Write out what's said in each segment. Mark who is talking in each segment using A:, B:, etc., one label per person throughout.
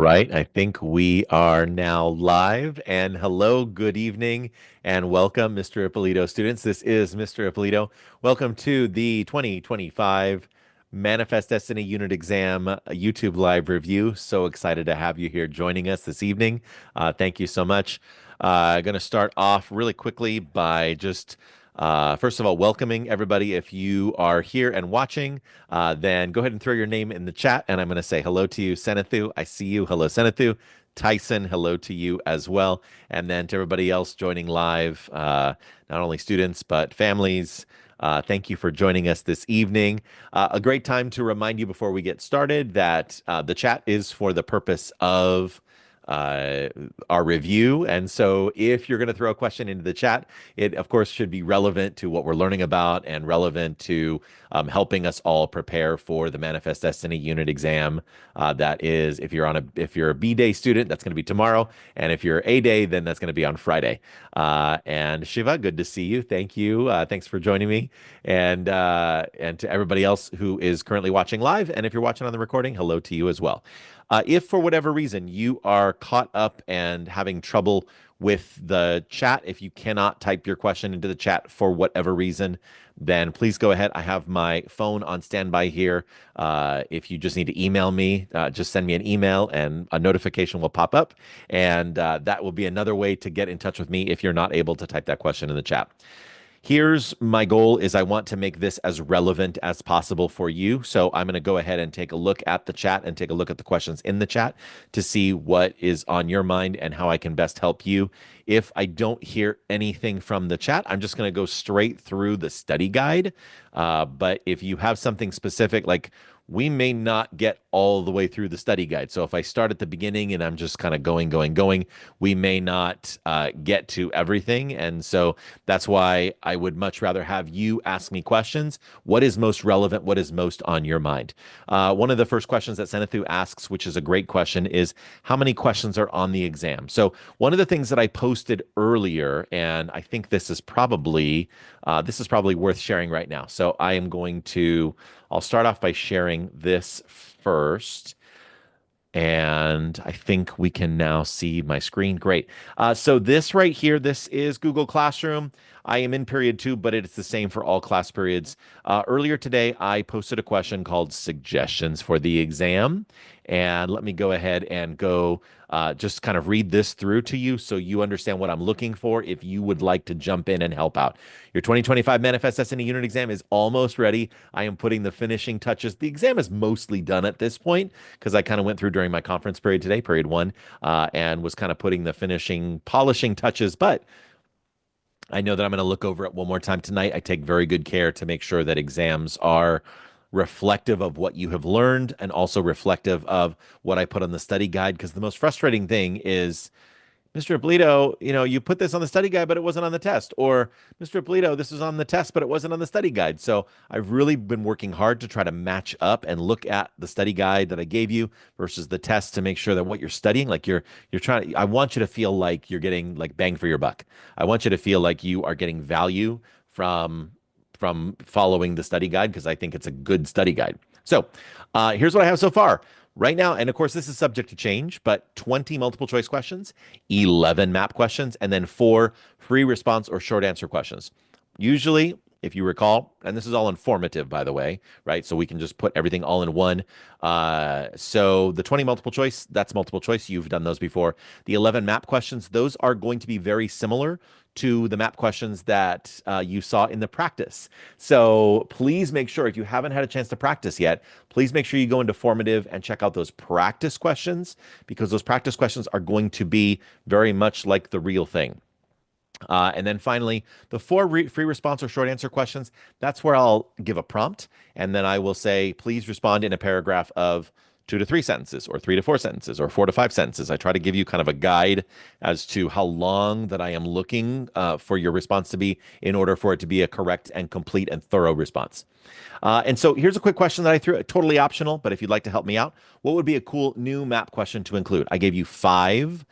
A: Right. I think we are now live. And hello, good evening, and welcome, Mr. Ippolito students. This is Mr. Ippolito. Welcome to the 2025 Manifest Destiny Unit Exam YouTube live review. So excited to have you here joining us this evening. Thank you so much. Going to start off really quickly by just first of all, welcoming everybody. If you are here and watching, then go ahead and throw your name in the chat, and I'm going to say hello to you, Senethu. I see you. Hello, Senethu. Tyson, hello to you as well. And then to everybody else joining live, not only students, but families, thank you for joining us this evening. A great time to remind you before we get started that the chat is for the purpose of uh, our review. And so if you're going to throw a question into the chat, it of course should be relevant to what we're learning about and relevant to helping us all prepare for the Manifest Destiny unit exam. That is, if you're a B day student, that's going to be tomorrow, and if you're A day, then that's going to be on Friday. And Shiva, good to see you. Thank you. Thanks for joining me, and to everybody else who is currently watching live, and if you're watching on the recording, hello to you as well. If for whatever reason you are caught up and having trouble with the chat, if you cannot type your question into the chat for whatever reason, then please go ahead. I have my phone on standby here. If you just need to email me, just send me an email and a notification will pop up. And that will be another way to get in touch with me if you're not able to type that question in the chat. Here's my goal is I want to make this as relevant as possible for you. So I'm going to go ahead and take a look at the chat and take a look at the questions in the chat to see what is on your mind and how I can best help you. If I don't hear anything from the chat, I'm just going to go straight through the study guide. But if you have something specific, like we may not get all the way through the study guide. So if I start at the beginning and I'm just kind of going, we may not get to everything. And so that's why I would much rather have you ask me questions. What is most relevant? What is most on your mind? One of the first questions that Senethu asks, which is a great question, is how many questions are on the exam? So one of the things that I posted earlier, and I think this is probably worth sharing right now. So I'll start off by sharing this first. And I think we can now see my screen. Great. So this right here, this is Google Classroom. I am in period 2, but it's the same for all class periods. Earlier today, I posted a question called suggestions for the exam. And let me go ahead and go just kind of read this through to you so you understand what I'm looking for if you would like to jump in and help out. Your 2025 Manifest Destiny unit exam is almost ready. I am putting the finishing touches. The exam is mostly done at this point because I kind of went through during my conference period today, period 1, and was kind of putting the finishing, polishing touches. But I know that I'm going to look over it one more time tonight. I take very good care to make sure that exams are reflective of what you have learned and also reflective of what I put on the study guide. Because the most frustrating thing is, Mr. Ippolito, you put this on the study guide, but it wasn't on the test. Or, Mr. Ippolito, this was on the test, but it wasn't on the study guide. So I've really been working hard to try to match up and look at the study guide that I gave you versus the test to make sure that what you're studying, like you're trying. I want you to feel like you're getting like bang for your buck. I want you to feel like you are getting value from following the study guide because I think it's a good study guide. So here's what I have so far. Right now, and of course, this is subject to change, but 20 multiple choice questions, 11 map questions, and then 4 free response or short answer questions. Usually, if you recall, and this is all informative, by the way, right? So we can just put everything all in one. So the 20 multiple choice, that's multiple choice. You've done those before. The 11 map questions, those are going to be very similar to the map questions that you saw in the practice. So please make sure if you haven't had a chance to practice yet, please make sure you go into formative and check out those practice questions because those practice questions are going to be very much like the real thing. And then finally, the 4 free response or short answer questions, that's where I'll give a prompt. And then I will say, please respond in a paragraph of 2 to 3 sentences or 3 to 4 sentences or 4 to 5 sentences. I try to give you kind of a guide as to how long that I am looking for your response to be in order for it to be a correct and complete and thorough response. And so here's a quick question that I threw, totally optional, but if you'd like to help me out, what would be a cool new map question to include? I gave you 5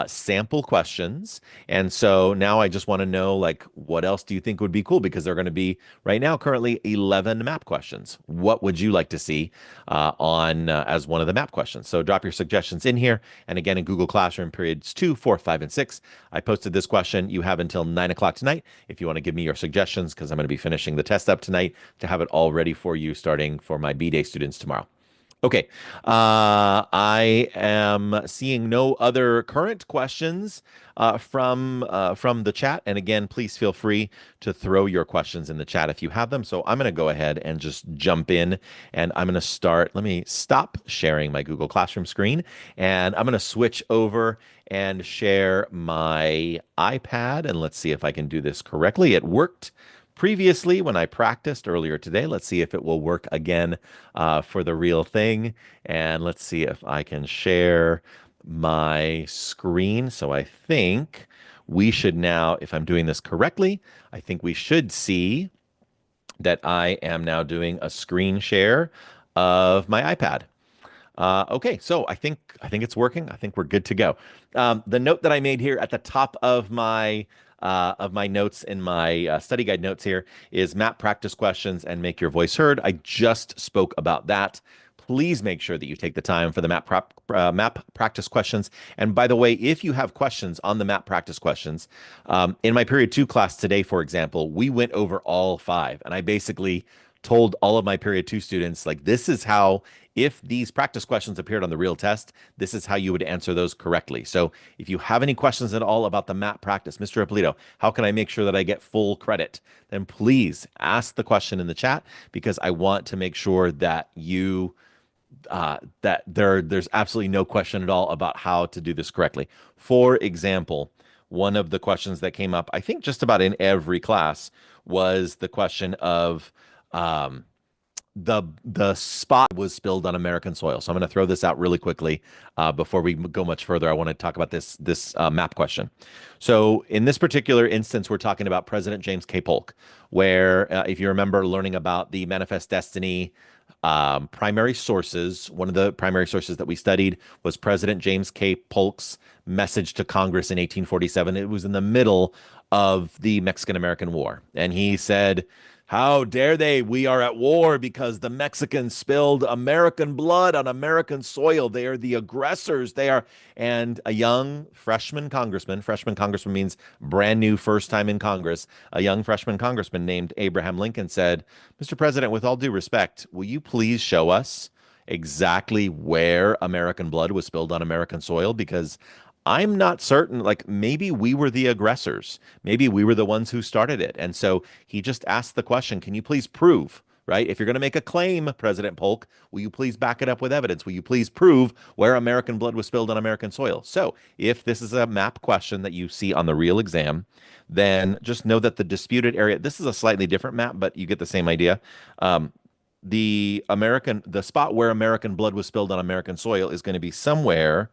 A: sample questions. And so now I just want to know, like, what else do you think would be cool? Because they're going to be right now currently 11 map questions. What would you like to see on as one of the map questions? So drop your suggestions in here. And again, in Google Classroom periods 2, 4, 5, and 6, I posted this question. You have until 9 o'clock tonight if you want to give me your suggestions, because I'm going to be finishing the test up tonight to have it all ready for you starting for my B-Day students tomorrow. Okay. I am seeing no other current questions from the chat. And again, please feel free to throw your questions in the chat if you have them. So I'm going to go ahead and just jump in, and I'm going to start. Let me stop sharing my Google Classroom screen, and I'm going to switch over and share my iPad. And let's see if I can do this correctly. It worked previously when I practiced earlier today. Let's see if it will work again for the real thing. And let's see if I can share my screen. So I think we should now, if I'm doing this correctly, I think we should see that I am now doing a screen share of my iPad. Okay, so I think it's working. I think we're good to go. The note that I made here at the top of my notes in my study guide notes here is map practice questions and make your voice heard. I just spoke about that. Please make sure that you take the time for the map practice questions. And by the way, if you have questions on the map practice questions, in my period 2 class today, for example, we went over all 5, and I basically told all of my period 2 students, like, this is how, if these practice questions appeared on the real test, this is how you would answer those correctly. So if you have any questions at all about the map practice, Mr. Ippolito, how can I make sure that I get full credit? Then please ask the question in the chat, because I want to make sure that you that there's absolutely no question at all about how to do this correctly. For example, one of the questions that came up, I think just about in every class, was the question of um, the spot was spilled on American soil. So I'm going to throw this out really quickly before we go much further. I want to talk about this map question. So in this particular instance, we're talking about President James K. Polk, where if you remember learning about the Manifest Destiny primary sources, one of the primary sources that we studied was President James K. Polk's message to Congress in 1847. It was in the middle of the Mexican-American War. And he said, "How dare they? We are at war because the Mexicans spilled American blood on American soil. They are the aggressors. They are." And a young freshman congressman means brand new, first time in Congress, a young freshman congressman named Abraham Lincoln said, "Mr. President, with all due respect, will you please show us exactly where American blood was spilled on American soil? Because I'm not certain, like, maybe we were the aggressors. Maybe we were the ones who started it." And so he just asked the question, can you please prove, right? If you're going to make a claim, President Polk, will you please back it up with evidence? Will you please prove where American blood was spilled on American soil? So if this is a map question that you see on the real exam, then just know that the disputed area, this is a slightly different map, but you get the same idea. Um, the spot where American blood was spilled on American soil is going to be somewhere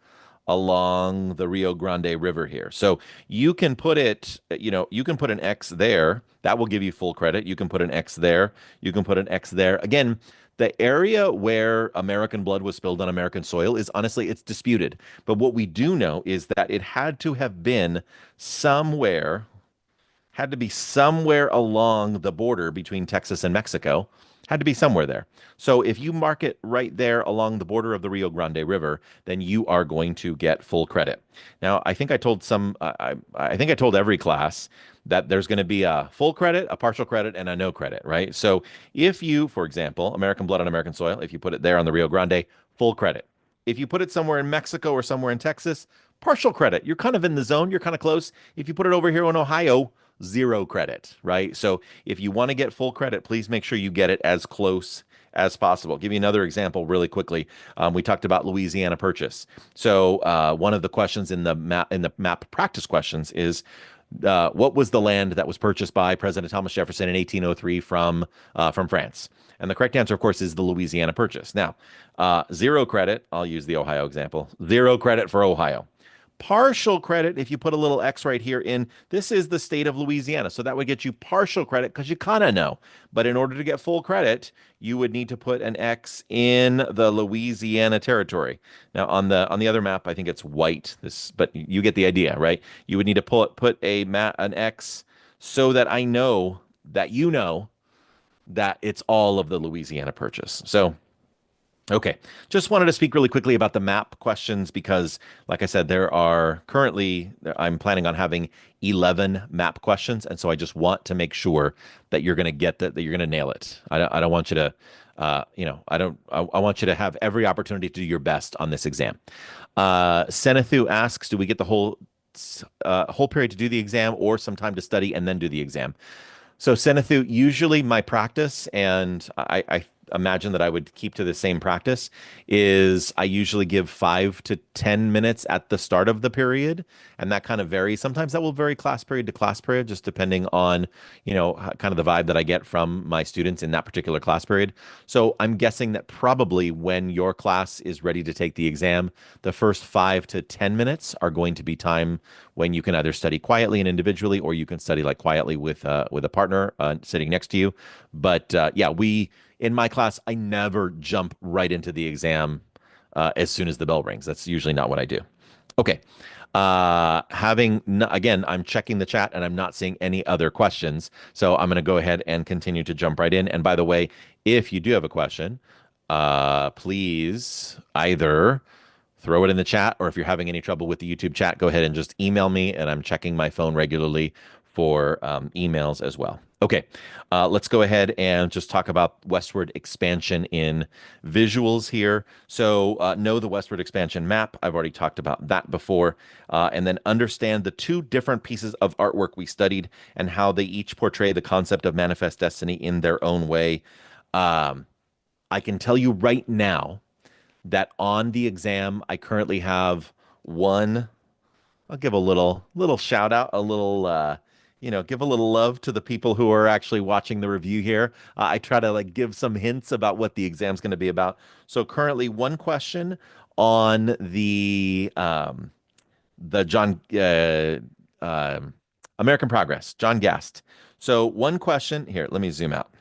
A: along the Rio Grande River here. So you can put it, you can put an X there. That will give you full credit. You can put an X there. You can put an X there. Again, the area where American blood was spilled on American soil is, honestly, it's disputed. But what we do know is that it had to have been somewhere, had to be somewhere along the border between Texas and Mexico, had to be somewhere there. So if you mark it right there along the border of the Rio Grande River, then you are going to get full credit. Now, I think I told I think I told every class that there's going to be a full credit, a partial credit, and a no credit, right? So if you, for example, American blood on American soil, if you put it there on the Rio Grande, full credit. If you put it somewhere in Mexico or somewhere in Texas, partial credit. You're kind of in the zone. You're kind of close. If you put it over here in Ohio, zero credit, right? So if you want to get full credit, please make sure you get it as close as possible. I'll give you another example really quickly. We talked about Louisiana Purchase. So one of the questions in the map practice questions is, what was the land that was purchased by President Thomas Jefferson in 1803 from France? And the correct answer, of course, is the Louisiana Purchase. Now, zero credit. I'll use the Ohio example. Zero credit for Ohio. Partial credit, if you put a little X right here in, this is the state of Louisiana. So that would get you partial credit because you kind of know. But in order to get full credit, you would need to put an X in the Louisiana territory. Now on the other map, I think it's white. But you get the idea, right? You would need to put an X so that I know that you know that it's all of the Louisiana purchase. So okay. Just wanted to speak really quickly about the map questions because, like I said, I'm planning on having 11 map questions. And so I just want to make sure that you're going to get that you're going to nail it. I don't want you to, I want you to have every opportunity to do your best on this exam. Senathu asks, do we get the whole period to do the exam or some time to study and then do the exam? So, Senathu, usually my practice, and I imagine that I would keep to the same practice, is I usually give 5 to 10 minutes at the start of the period, and that kind of varies. Sometimes that will vary class period to class period, just depending on, kind of the vibe that I get from my students in that particular class period. So I'm guessing that probably when your class is ready to take the exam, the first 5 to 10 minutes are going to be time when you can either study quietly and individually, or you can study like quietly with a partner sitting next to you. But yeah, in my class, I never jump right into the exam as soon as the bell rings. That's usually not what I do. Okay. Again, I'm checking the chat and I'm not seeing any other questions. So I'm going to go ahead and continue to jump right in. And by the way, if you do have a question, please either throw it in the chat, or if you're having any trouble with the YouTube chat, go ahead and just email me, and I'm checking my phone regularly for emails as well. Okay, let's go ahead and just talk about westward expansion in visuals here. So know the westward expansion map. I've already talked about that before. And then understand the two different pieces of artwork we studied and how they each portray the concept of manifest destiny in their own way. I can tell you right now that on the exam, I currently have one. I'll give a little shout out, give a little love to the people who are actually watching the review here. I try to like give some hints about what the exam's going to be about. So currently, one question on the John American Progress, John Gast. So one question here. Let me zoom out.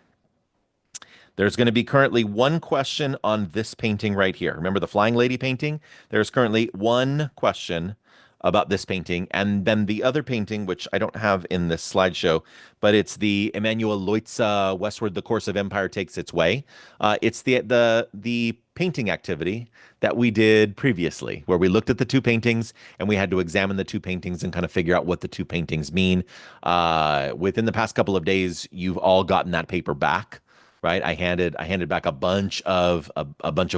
A: There's going to be currently one question on this painting right here. Remember the Flying Lady painting? There's currently one question about this painting. And then the other painting, which I don't have in this slideshow, but it's the Emanuel Leutze Westward, the Course of Empire Takes Its Way. It's the painting activity that we did previously, where we looked at the two paintings and we had to examine the two paintings and kind of figure out what the two paintings mean. Within the past couple of days, you've all gotten that paper back. Right, I handed back a bunch of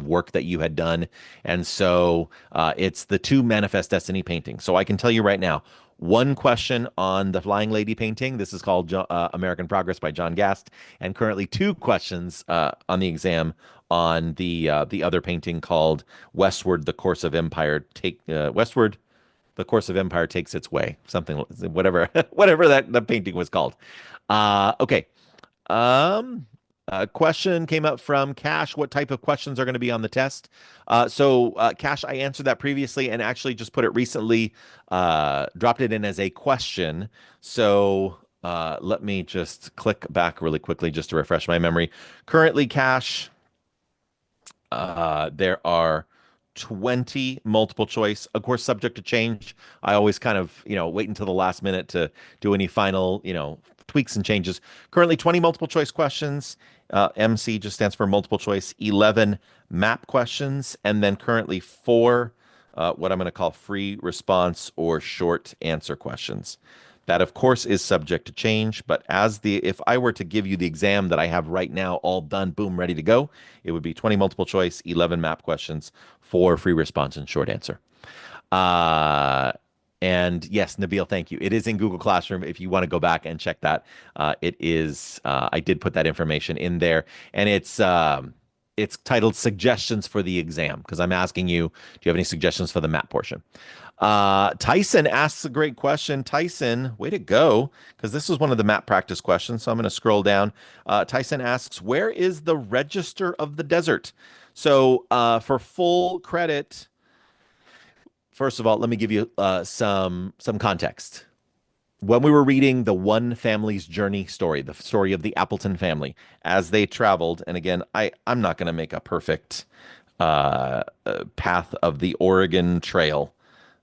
A: work that you had done, and so it's the two Manifest Destiny paintings. So I can tell you right now, one question on the Flying Lady painting. This is called American Progress by John Gast, and currently two questions on the exam on the other painting called Westward: The Course of Empire Westward. The Course of Empire Takes Its Way, something, whatever, whatever that the painting was called. Okay. A question came up from Cash. What type of questions are going to be on the test? Cash, I answered that previously and actually just put it recently, dropped it in as a question. So let me just click back really quickly just to refresh my memory. Currently, Cash, there are 20 multiple choice, of course, subject to change. I always kind of, wait until the last minute to do any final, tweaks and changes. Currently 20 multiple choice questions. MC just stands for multiple choice, 11 map questions, and then currently 4 what I'm going to call free response or short answer questions. That, of course, is subject to change, but if I were to give you the exam that I have right now, all done, boom, ready to go, it would be 20 multiple choice, 11 map questions, 4 free response and short answer. And yes, Nabil, thank you. It is in Google Classroom. If you want to go back and check that, it is. I did put that information in there, and it's titled "Suggestions for the Exam" because I'm asking you, do you have any suggestions for the map portion? Tyson asks a great question. Tyson, way to go, because this was one of the map practice questions. So I'm going to scroll down. Tyson asks, where is the Register of the Desert? So for full credit, first of all, let me give you some context. When we were reading the One Family's Journey story, the story of the Appleton family as they traveled, and again, I'm not going to make a perfect path of the Oregon Trail,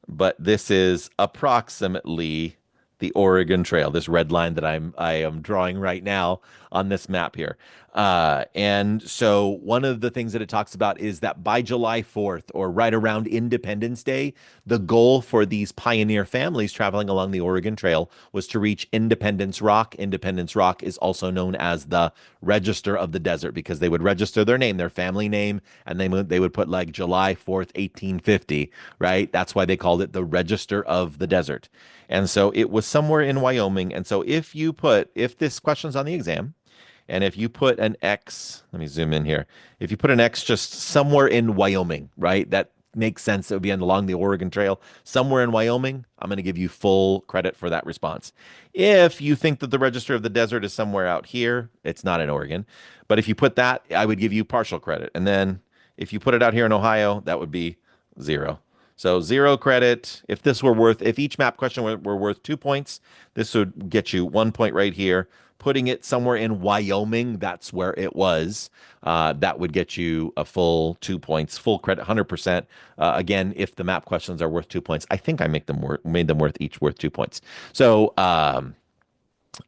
A: but this is approximately the Oregon Trail, this red line that I am drawing right now on this map here. And so one of the things that it talks about is that by July 4th or right around Independence Day, the goal for these pioneer families traveling along the Oregon Trail was to reach Independence Rock. Independence Rock is also known as the Register of the Desert because they would register their name, their family name, and they would put like July 4th, 1850, right? That's why they called it the Register of the Desert. And so it was somewhere in Wyoming. And so if this question's on the exam, and if you put an X, let me zoom in here. If you put an X just somewhere in Wyoming, right? That makes sense. It would be along the Oregon Trail. Somewhere in Wyoming, I'm going to give you full credit for that response. If you think that the Register of the Desert is somewhere out here, it's not in Oregon. But if you put that, I would give you partial credit. And then if you put it out here in Ohio, that would be zero. So zero credit. If each map question were worth 2 points, this would get you 1 point right here. Putting it somewhere in Wyoming, that's where it was. That would get you a full 2 points, full credit, 100%. Again, if the map questions are worth 2 points, I think I made them worth 2 points. So,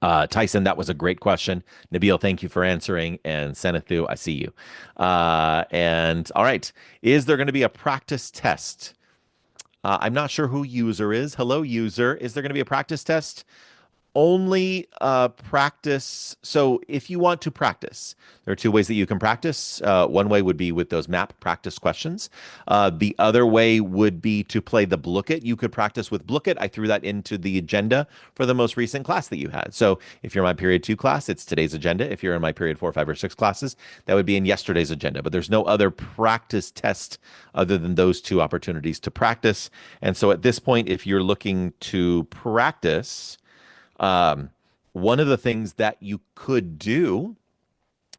A: Tyson, that was a great question. Nabil, thank you for answering. And Senathu, I see you. And all right, is there going to be a practice test? I'm not sure who user is. Hello, user. Is there going to be a practice test? Only practice. So if you want to practice, there are two ways that you can practice. One way would be with those map practice questions. The other way would be to play the Blooket. You could practice with Blooket. I threw that into the agenda for the most recent class that you had. So if you're in my period 2 class, it's today's agenda. If you're in my period 4, 5, or 6 classes, that would be in yesterday's agenda. But there's no other practice test other than those two opportunities to practice. And so at this point, if you're looking to practice, um, one of the things that you could do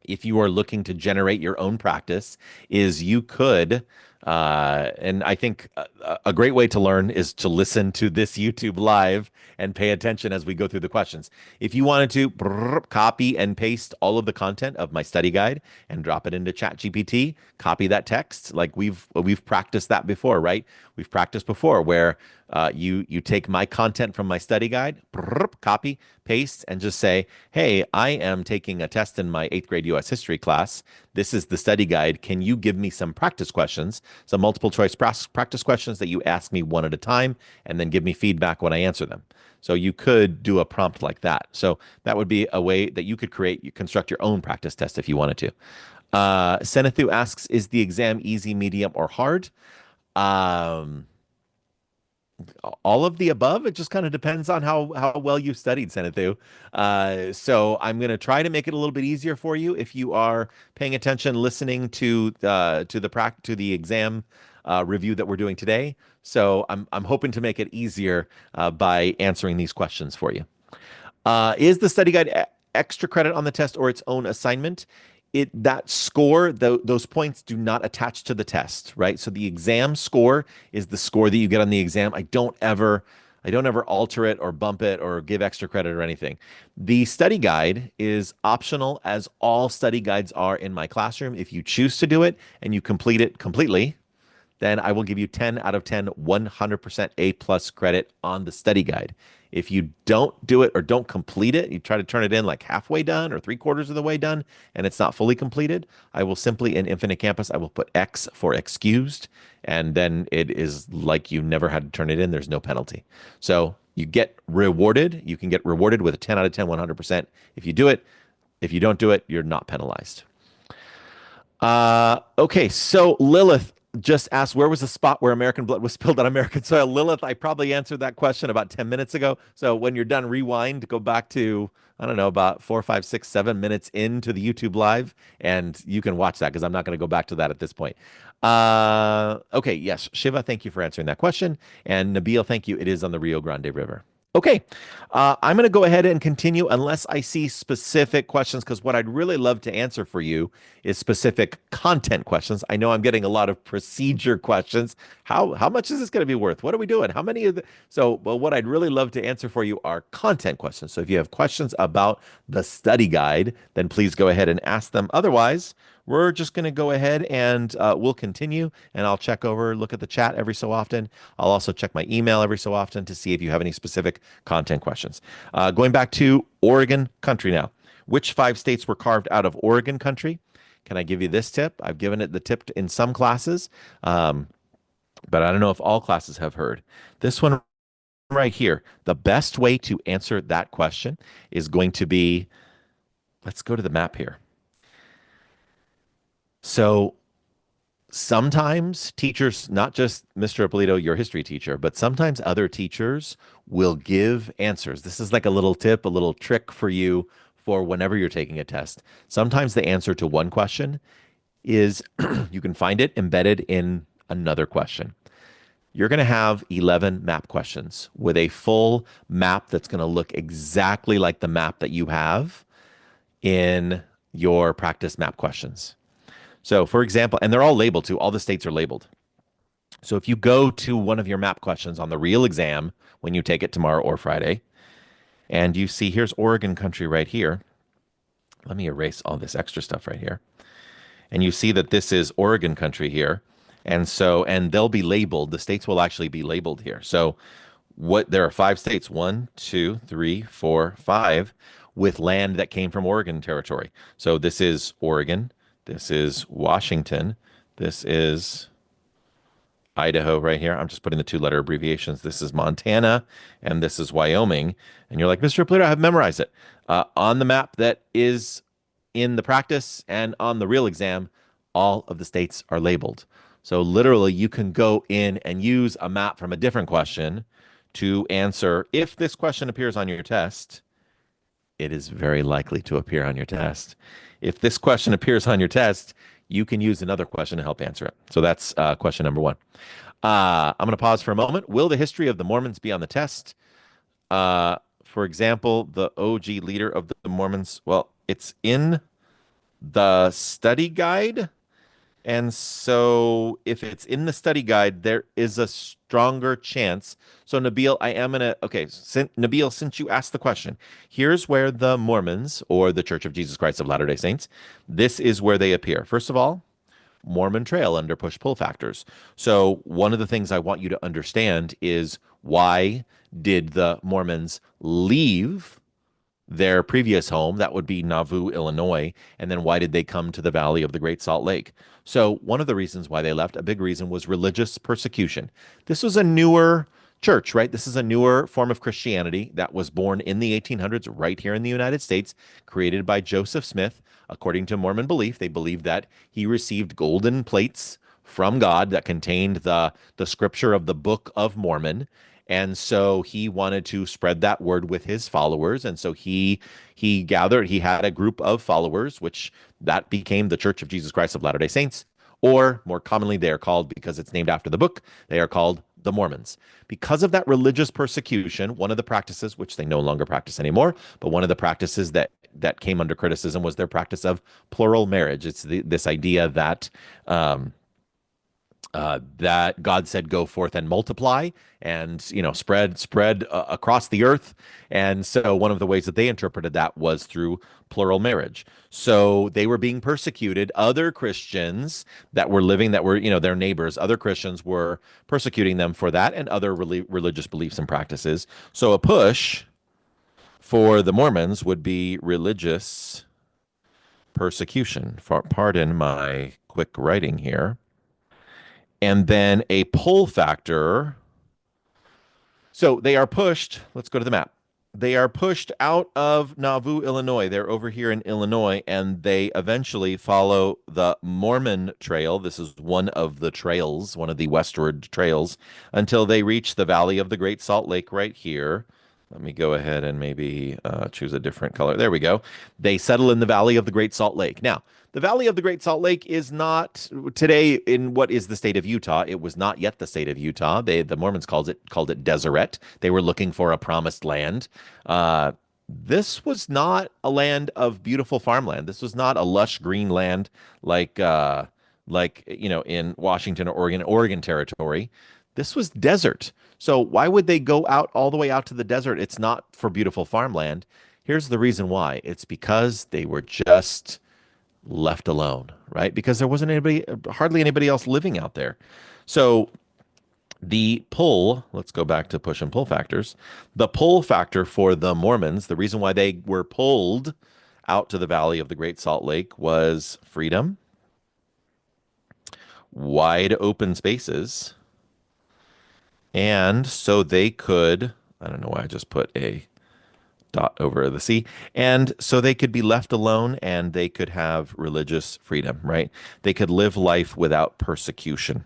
A: if you are looking to generate your own practice is you could, and I think a great way to learn is to listen to this YouTube live and pay attention as we go through the questions. If you wanted to copy and paste all of the content of my study guide and drop it into ChatGPT, copy that text, like we've practiced that before, right? We've practiced before where you take my content from my study guide, copy, paste, and just say, hey, I am taking a test in my 8th grade US history class. This is the study guide. Can you give me some practice questions, some multiple choice practice questions that you ask me one at a time, and then give me feedback when I answer them? So you could do a prompt like that. So that would be a way that you could construct your own practice test if you wanted to. Senathu asks, is the exam easy, medium, or hard? Um, all of the above. It just kind of depends on how well you've studied, Senathu. So I'm going to try to make it a little bit easier for you if you are paying attention, listening to the exam review that we're doing today. So I'm hoping to make it easier by answering these questions for you. Is the study guide extra credit on the test or its own assignment? That score, those points do not attach to the test, right? So the exam score is the score that you get on the exam. I don't ever alter it or bump it or give extra credit or anything. The study guide is optional, as all study guides are in my classroom. If you choose to do it and you complete it completely, then I will give you 10 out of 10, 100% A plus credit on the study guide. If you don't do it or don't complete it, you try to turn it in like halfway done or 3/4 of the way done, and it's not fully completed, I will simply, in Infinite Campus, I will put X for excused, and then it is like you never had to turn it in. There's no penalty. So you get rewarded. You can get rewarded with a 10 out of 10, 100% if you do it. If you don't do it, you're not penalized. Okay, so Lilith just asked, where was the spot where American blood was spilled on American soil? Lilith, I probably answered that question about 10 minutes ago. So when you're done, rewind, go back to, I don't know, about 4, 5, 6, 7 minutes into the YouTube live, and you can watch that because I'm not going to go back to that at this point. Okay, yes, Shiva, thank you for answering that question. And Nabil, thank you. It is on the Rio Grande River. Okay, I'm going to go ahead and continue unless I see specific questions, because what I'd really love to answer for you is specific content questions. I know I'm getting a lot of procedure questions. How much is this going to be worth? What are we doing? How many of the so? Well, what I'd really love to answer for you are content questions. So if you have questions about the study guide, then please go ahead and ask them. Otherwise, we're just going to go ahead and we'll continue, and I'll check over, look at the chat every so often. I'll also check my email every so often to see if you have any specific content questions. Going back to Oregon country now. Which five states were carved out of Oregon country? Can I give you this tip? I've given it the tip in some classes, um, but I don't know if all classes have heard. This one right here. The best way to answer that question is going to be, let's go to the map here. So sometimes teachers, not just Mr. Ippolito, your history teacher, but sometimes other teachers will give answers. This is like a little tip, a little trick for you for whenever you're taking a test. Sometimes the answer to one question is you can find it embedded in another question. You're going to have 11 map questions with a full map that's going to look exactly like the map that you have in your practice map questions. So, for example, and they're all labeled too, all the states are labeled. So, if you go to one of your map questions on the real exam when you take it tomorrow or Friday, and you see here's Oregon country right here, let me erase all this extra stuff right here. And you see that this is Oregon country here. And so, and they'll be labeled, the states will actually be labeled here. So, there are five states, one, two, three, four, five, with land that came from Oregon territory. So, this is Oregon. This is Washington. This is Idaho right here. I'm just putting the two-letter abbreviations. This is Montana, and this is Wyoming. And you're like, Mr. Pluto, I have memorized it. On the map that is in the practice and on the real exam, all of the states are labeled. So literally, you can go in and use a map from a different question to answer. If this question appears on your test, it is very likely to appear on your test. If this question appears on your test, you can use another question to help answer it. So that's question number one. I'm going to pause for a moment. Will the history of the Mormons be on the test? For example, the OG leader of the Mormons, well, it's in the study guide. And so if it's in the study guide, there is a stronger chance. So Nabil, I am going to, okay, Nabil, since you asked the question, here's where the Mormons or the Church of Jesus Christ of Latter-day Saints, this is where they appear. First of all, Mormon Trail under push-pull factors. So one of the things I want you to understand is why did the Mormons leave their previous home, that would be Nauvoo, Illinois, and then why did they come to the Valley of the Great Salt Lake? So one of the reasons why they left, a big reason, was religious persecution. This was a newer church, right? This is a newer form of Christianity that was born in the 1800s right here in the United States, created by Joseph Smith. According to Mormon belief, they believed that he received golden plates from God that contained the scripture of the Book of Mormon. And so he wanted to spread that word with his followers. And so he gathered, he had a group of followers, which that became the Church of Jesus Christ of Latter-day Saints, or more commonly, they are called, because it's named after the book, they are called the Mormons. Because of that religious persecution, one of the practices, which they no longer practice anymore, but one of the practices that came under criticism was their practice of plural marriage. It's this idea that that God said, "Go forth and multiply, and spread across the earth." And so, one of the ways that they interpreted that was through plural marriage. So they were being persecuted. Other Christians that were living, that were their neighbors, other Christians were persecuting them for that and other religious beliefs and practices. So a push for the Mormons would be religious persecution. Pardon my quick writing here. And then a pull factor. So they are pushed. Let's go to the map. They are pushed out of Nauvoo, Illinois. They're over here in Illinois, and they eventually follow the Mormon Trail. This is one of the trails, one of the westward trails, until they reach the Valley of the Great Salt Lake right here. Let me go ahead and maybe choose a different color. There we go. They settle in the Valley of the Great Salt Lake. Now, the Valley of the Great Salt Lake is not today in what is the state of Utah. It was not yet the state of Utah. The Mormons called it Deseret. They were looking for a promised land. This was not a land of beautiful farmland. This was not a lush green land like in Washington or Oregon Territory. This was desert. So why would they go out all the way out to the desert? It's not for beautiful farmland. Here's the reason why. It's because they were just left alone, right? Because there wasn't hardly anybody else living out there. So the pull, let's go back to push and pull factors. The pull factor for the Mormons, the reason why they were pulled out to the Valley of the Great Salt Lake was freedom, wide open spaces, and so they could, I don't know why I just put a dot over the C. And so they could be left alone and they could have religious freedom, right? They could live life without persecution.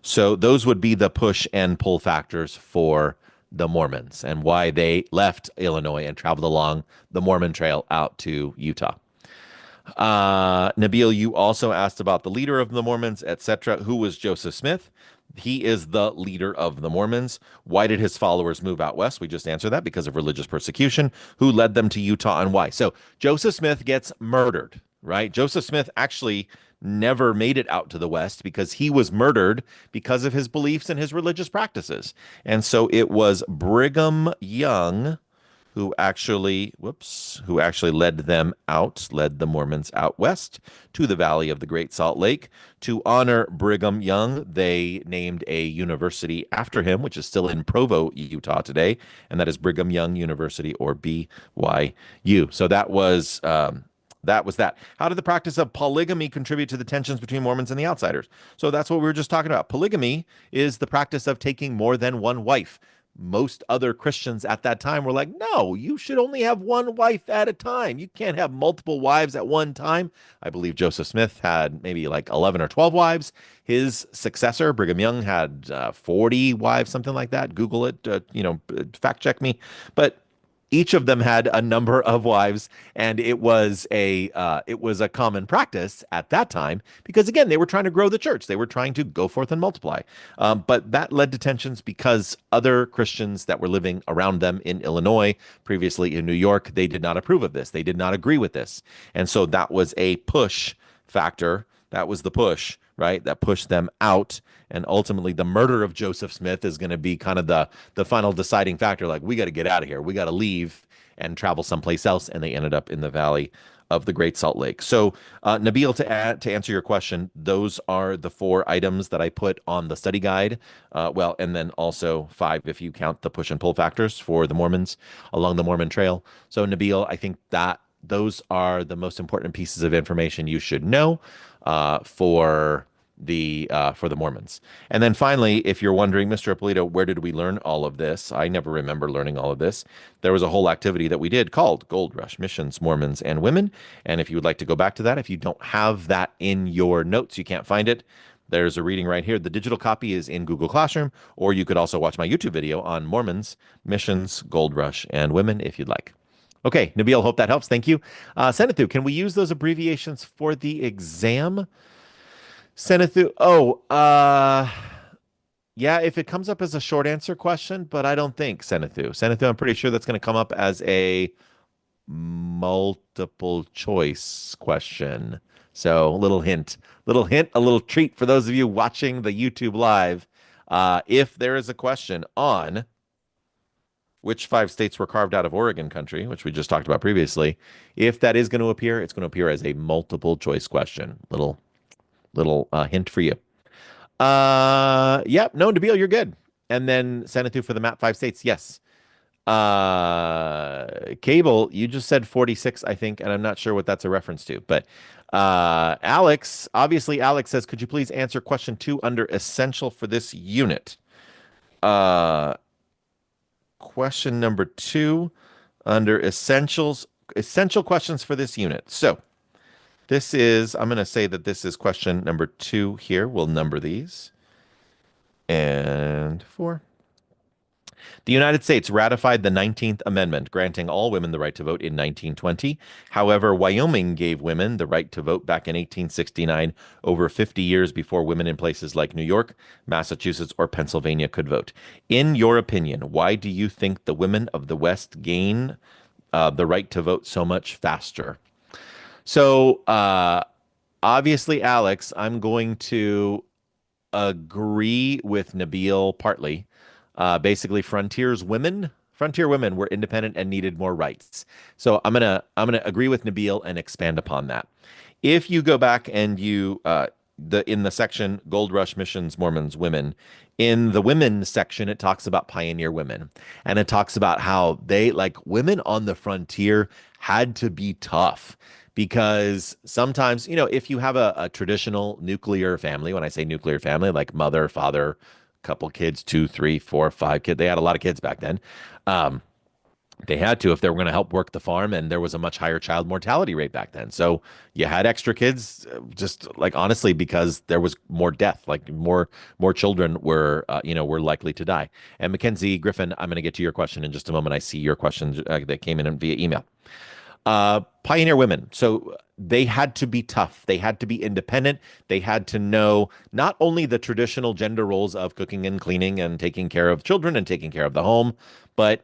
A: So those would be the push and pull factors for the Mormons and why they left Illinois and traveled along the Mormon Trail out to Utah. Nabil, you also asked about the leader of the Mormons, etc. Who was Joseph Smith? He is the leader of the Mormons. Why did his followers move out west? We just answered that because of religious persecution. Who led them to Utah and why? So Joseph Smith gets murdered, right? Joseph Smith actually never made it out to the west because he was murdered because of his beliefs and his religious practices. And so it was Brigham Young who actually led them out, led the Mormons out west to the Valley of the Great Salt Lake. To honor Brigham Young, they named a university after him, which is still in Provo, Utah today, and that is Brigham Young University, or BYU. So that was that. How did the practice of polygamy contribute to the tensions between Mormons and the outsiders? So that's what we were just talking about. Polygamy is the practice of taking more than one wife. Most other Christians at that time were like, no, you should only have one wife at a time. You can't have multiple wives at one time. I believe Joseph Smith had maybe like 11 or 12 wives. His successor, Brigham Young, had 40 wives, something like that. Google it, fact check me. But each of them had a number of wives, and it was a common practice at that time because again they were trying to grow the church, they were trying to go forth and multiply, but that led to tensions because other Christians that were living around them in Illinois, previously in New York, they did not approve of this, they did not agree with this, and so that was a push factor. That was the push, right? That pushed them out. And ultimately, the murder of Joseph Smith is going to be kind of the final deciding factor. Like, we got to get out of here. We got to leave and travel someplace else. And they ended up in the Valley of the Great Salt Lake. So, Nabil, to answer your question, those are the 4 items that I put on the study guide. Well, and then also 5 if you count the push and pull factors for the Mormons along the Mormon Trail. So, Nabil, I think that those are the most important pieces of information you should know for the Mormons. And then finally, if you're wondering, Mr. Ippolito, where did we learn all of this? I never remember learning all of this. There was a whole activity that we did called Gold Rush Missions, Mormons, and Women. And if you would like to go back to that, if you don't have that in your notes, you can't find it. There's a reading right here. The digital copy is in Google Classroom, or you could also watch my YouTube video on Mormons, Missions, Gold Rush, and Women if you'd like. Okay, Nabil, hope that helps. Thank you. Senathu, can we use those abbreviations for the exam? Senathu, yeah, if it comes up as a short answer question, but I don't think Senathu. Senathu, I'm pretty sure that's going to come up as a multiple choice question. So, little hint, a little treat for those of you watching the YouTube live. If there is a question on which 5 states were carved out of Oregon country, which we just talked about previously, if that is going to appear, it's going to appear as a multiple choice question. Little hint for you. Yep, no, Nabil, you're good. And then Senathu for the map 5 states, yes. Cable, you just said 46, I think, and I'm not sure what that's a reference to. But Alex, obviously, Alex says, could you please answer question 2 under essential for this unit? Question number 2 under essential questions for this unit. So I'm going to say that this is question number 2 here. We'll number these. And 4. The United States ratified the 19th Amendment, granting all women the right to vote in 1920. However, Wyoming gave women the right to vote back in 1869, over 50 years before women in places like New York, Massachusetts, or Pennsylvania could vote. In your opinion, why do you think the women of the West gain the right to vote so much faster? So, obviously, Alex, I'm going to agree with Nabil partly. Basically, frontier women were independent and needed more rights. So I'm gonna agree with Nabil and expand upon that. If you go back and you the in the section Gold Rush Missions Mormons Women, in the women section it talks about pioneer women, and it talks about how they, like, women on the frontier had to be tough because sometimes, if you have a traditional nuclear family, when I say nuclear family, like mother, father, couple kids, two, three, four, five kids, they had a lot of kids back then. Um, they had to if they were going to help work the farm, and there was a much higher child mortality rate back then. So you had extra kids, just like honestly, because there was more death, like more children were likely to die. And Mackenzie Griffin, I'm going to get to your question in just a moment. I see your questions that came in via email. Pioneer women. So they had to be tough. They had to be independent. They had to know not only the traditional gender roles of cooking and cleaning and taking care of children and taking care of the home, but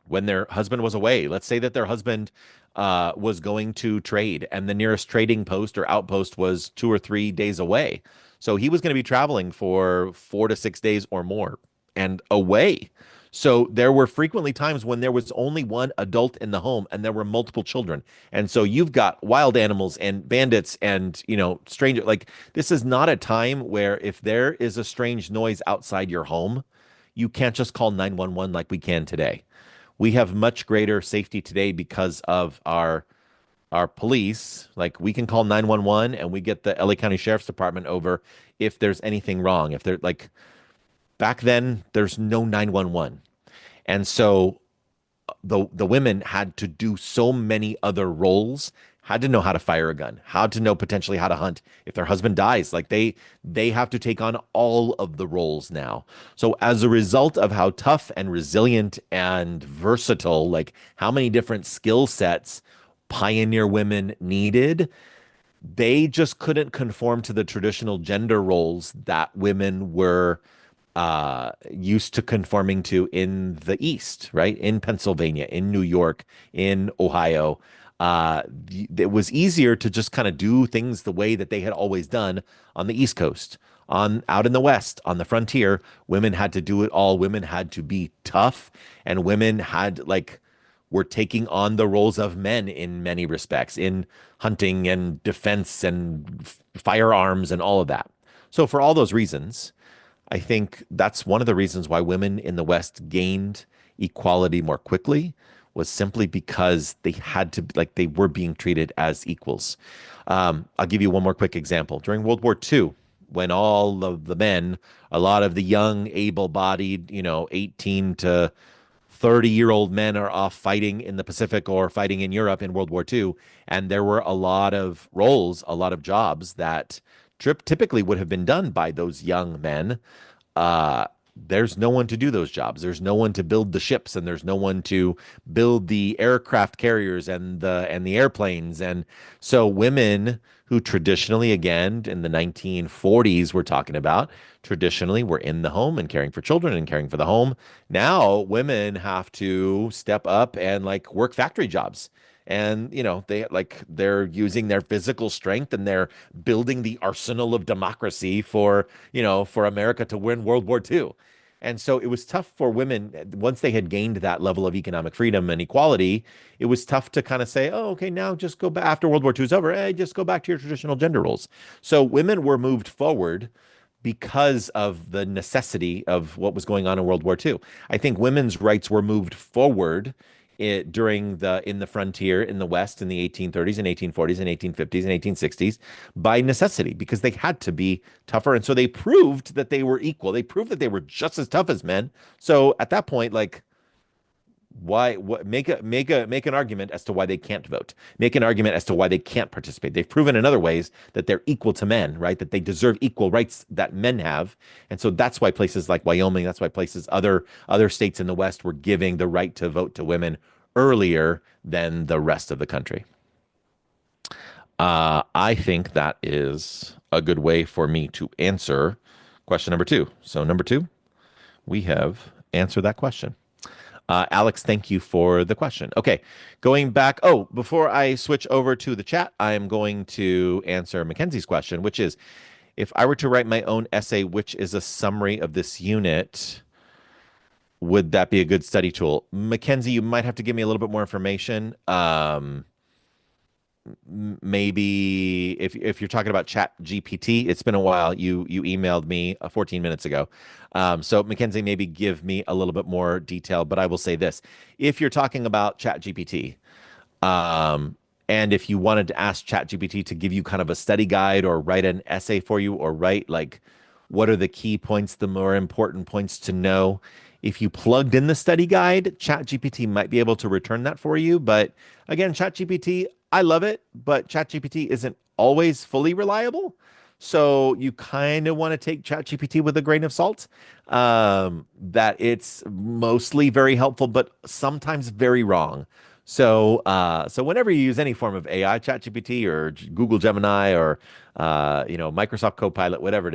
A: when their husband was away, let's say that their husband was going to trade and the nearest trading post or outpost was 2 or 3 days away. So he was going to be traveling for 4 to 6 days or more and away. So there were frequently times when there was only one adult in the home and there were multiple children. And so you've got wild animals and bandits and, stranger. Like, this is not a time where if there is a strange noise outside your home, you can't just call 911 like we can today. We have much greater safety today because of our police. Like, we can call 911 and we get the LA County Sheriff's Department over if there's anything wrong. If they're like, back then there's no 911. And so the women had to do so many other roles, had to know how to fire a gun, how to know potentially how to hunt. If their husband dies, like, they have to take on all of the roles now. So as a result of how tough and resilient and versatile, like how many different skill sets pioneer women needed, they just couldn't conform to the traditional gender roles that women were used to conforming to in the East, right? In Pennsylvania, in New York, in Ohio. It was easier to just kind of do things the way that they had always done on the East Coast. On out in the West, on the frontier, women had to do it all. Women had to be tough, and women had, like, were taking on the roles of men in many respects, in hunting and defense and firearms and all of that. So for all those reasons, I think that's one of the reasons why women in the West gained equality more quickly, was simply because they had to, like, they were being treated as equals. I'll give you one more quick example. During World War II, when all of the men, a lot of the young, able-bodied, 18 to 30-year-old men are off fighting in the Pacific or fighting in Europe in World War II, and there were a lot of roles, a lot of jobs that typically would have been done by those young men. There's no one to do those jobs. There's no one to build the ships, and there's no one to build the aircraft carriers and the airplanes. And so women who traditionally, again, in the 1940s, we're talking about, traditionally were in the home and caring for children and caring for the home. Now women have to step up and, like, work factory jobs. And, they're using their physical strength and they're building the arsenal of democracy for America to win World War II. And so it was tough for women once they had gained that level of economic freedom and equality. It was tough to kind of say, oh, okay, now just go back after World War II is over. Hey, just go back to your traditional gender roles. So women were moved forward because of the necessity of what was going on in World War II. I think women's rights were moved forward during in the frontier in the West in the 1830s and 1840s and 1850s and 1860s by necessity, because they had to be tougher. And so they proved that they were equal. They proved that they were just as tough as men. So at that point, like, Make an argument as to why they can't vote. Make an argument as to why they can't participate. They've proven in other ways that they're equal to men, right? That they deserve equal rights that men have. And so that's why places like Wyoming, that's why places other states in the West were giving the right to vote to women earlier than the rest of the country. I think that is a good way for me to answer question number two. So number two, we have answered that question. Alex, thank you for the question. Okay, going back. Oh, before I switch over to the chat, I am going to answer Mackenzie's question, which is if I were to write my own essay, which is a summary of this unit, would that be a good study tool? Mackenzie, you might have to give me a little bit more information. Maybe if you're talking about Chat GPT, it's been a while. You emailed me 14 minutes ago. So Mackenzie, maybe give me a little bit more detail, but I will say this. If you're talking about Chat GPT, and if you wanted to ask ChatGPT to give you kind of a study guide or write an essay for you or write like what are the key points, the more important points to know, if you plugged in the study guide, ChatGPT might be able to return that for you. But again, ChatGPT, I love it, but ChatGPT isn't always fully reliable. So you kind of want to take ChatGPT with a grain of salt. That it's mostly very helpful, but sometimes very wrong. So whenever you use any form of AI, ChatGPT or Google Gemini or Microsoft Copilot, whatever it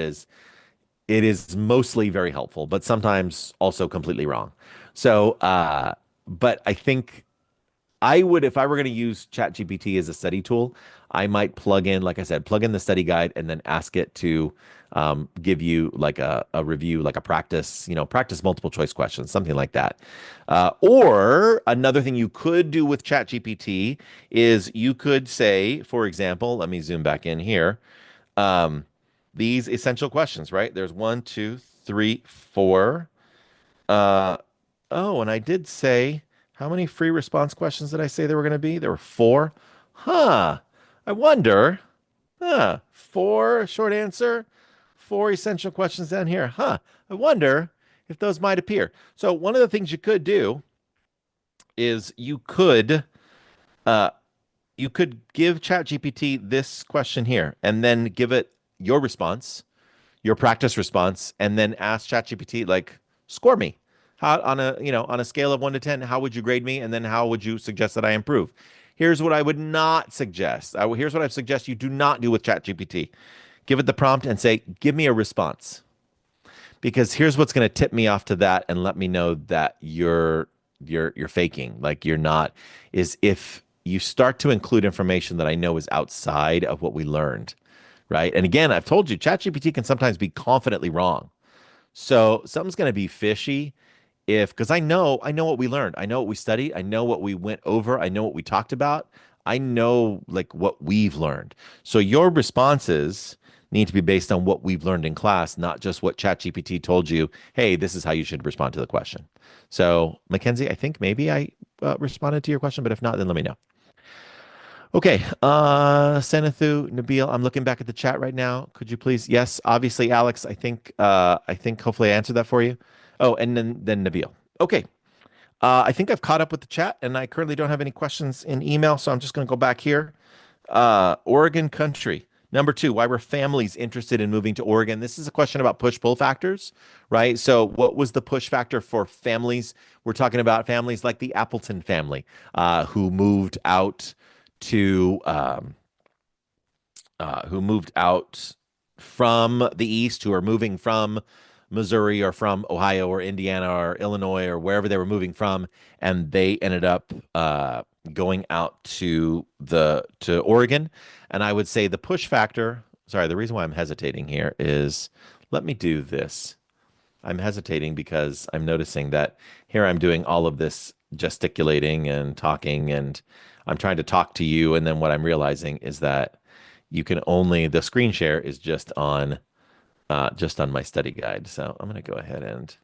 A: is mostly very helpful, but sometimes also completely wrong. But I think I would, if I were going to use ChatGPT as a study tool, I might plug in, like I said, plug in the study guide and then ask it to give you like a review, like a practice, practice multiple choice questions, something like that. Or another thing you could do with ChatGPT is you could say, for example, let me zoom back in here. Um, these essential questions, right? There's one, two, three, four. Uh, oh, and I did say, how many free response questions did I say there were going to be? There were four. Huh. I wonder. Huh. Four short answer, four essential questions down here. Huh. I wonder if those might appear. So one of the things you could do is uh you could give ChatGPT this question here and then give it your response, your practice response, and then ask ChatGPT like, score me. How on a scale of 1 to 10, how would you grade me? And then how would you suggest that I improve? Here's what I would not suggest. Here's what I suggest you do not do with ChatGPT. Give it the prompt and say, give me a response. Because here's what's going to tip me off to that and let me know that you're faking, like you're not, is if you start to include information that I know is outside of what we learned, right? And again, I've told you, ChatGPT can sometimes be confidently wrong. So something's going to be fishy if, because I know what we learned. I know what we studied. I know what we went over. I know what we talked about. I know like what we've learned. So your responses need to be based on what we've learned in class, not just what ChatGPT told you. Hey, this is how you should respond to the question. So Mackenzie, I think maybe I responded to your question, but if not, then let me know. Okay, Senathu, Nabil, I'm looking back at the chat right now. Could you please? Yes, obviously, Alex. I think hopefully I answered that for you. Oh, and then Nabil. Okay, I think I've caught up with the chat, and I currently don't have any questions in email, so I'm just going to go back here. Oregon country. Number two, why were families interested in moving to Oregon? This is a question about push-pull factors, right? So, what was the push factor for families? We're talking about families like the Appleton family, who moved out to who moved out from the East, who are moving from Missouri or from Ohio or Indiana or Illinois or wherever they were moving from, and they ended up going out to Oregon. And I would say the push factor. Sorry, the reason why I'm hesitating here is let me do this. I'm hesitating because I'm noticing that here I'm doing all of this gesticulating and talking, and I'm trying to talk to you. And then what I'm realizing is that the screen share is just on my study guide. So I'm going to go ahead and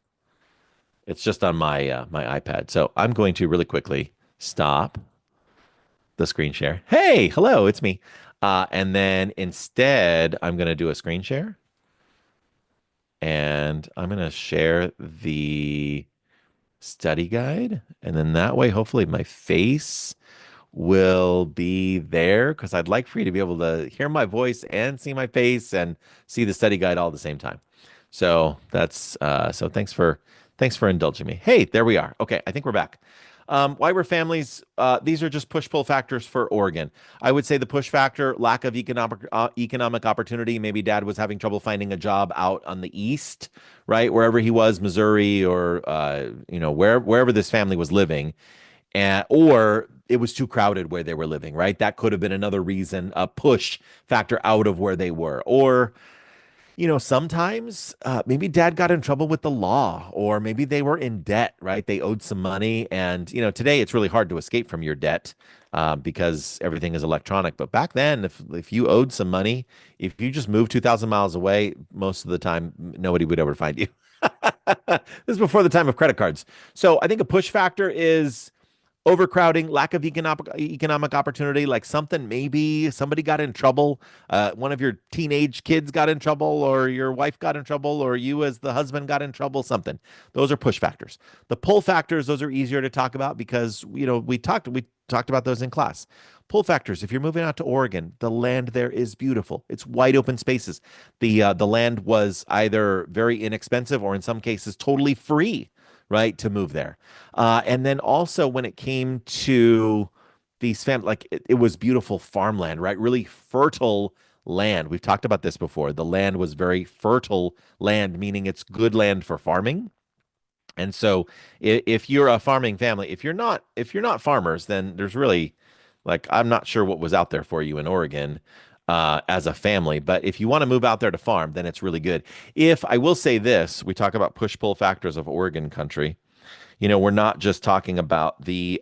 A: it's just on my iPad. So I'm going to really quickly stop the screen share. Hey, hello, it's me. And then instead, I'm going to do a screen share and I'm going to share the study guide. And then that way, hopefully, my face will be there because I'd like for you to be able to hear my voice and see my face and see the study guide all at the same time. So so thanks for indulging me. Hey, there we are. Okay, I think we're back. Why were families? These are just push pull factors for Oregon. I would say the push factor, lack of economic opportunity. Maybe dad was having trouble finding a job out on the east, right, wherever he was, Missouri, or wherever this family was living, and or it was too crowded where they were living, right? That could have been another reason, a push factor out of where they were, or sometimes maybe dad got in trouble with the law, or maybe they were in debt, right? They owed some money. And, today it's really hard to escape from your debt because everything is electronic. But back then, if you owed some money, if you just moved 2,000 miles away, most of the time, nobody would ever find you. This is before the time of credit cards. So I think a push factor is overcrowding, lack of economic opportunity, like something, maybe somebody got in trouble, one of your teenage kids got in trouble, or your wife got in trouble, or you as the husband got in trouble, something. Those are push factors. The pull factors, those are easier to talk about because we talked about those in class. Pull factors, if you're moving out to Oregon, the land there is beautiful. It's wide open spaces. The land was either very inexpensive or in some cases totally free, right, to move there. And then also when it came to these like it was beautiful farmland, right? Really fertile land. We've talked about this before. The land was very fertile land, meaning it's good land for farming. And so if you're a farming family, if you're not farmers, then there's really like I'm not sure what was out there for you in Oregon as a family. But if you want to move out there to farm, then it's really good. If I will say this, we talk about push-pull factors of Oregon country. We're not just talking about the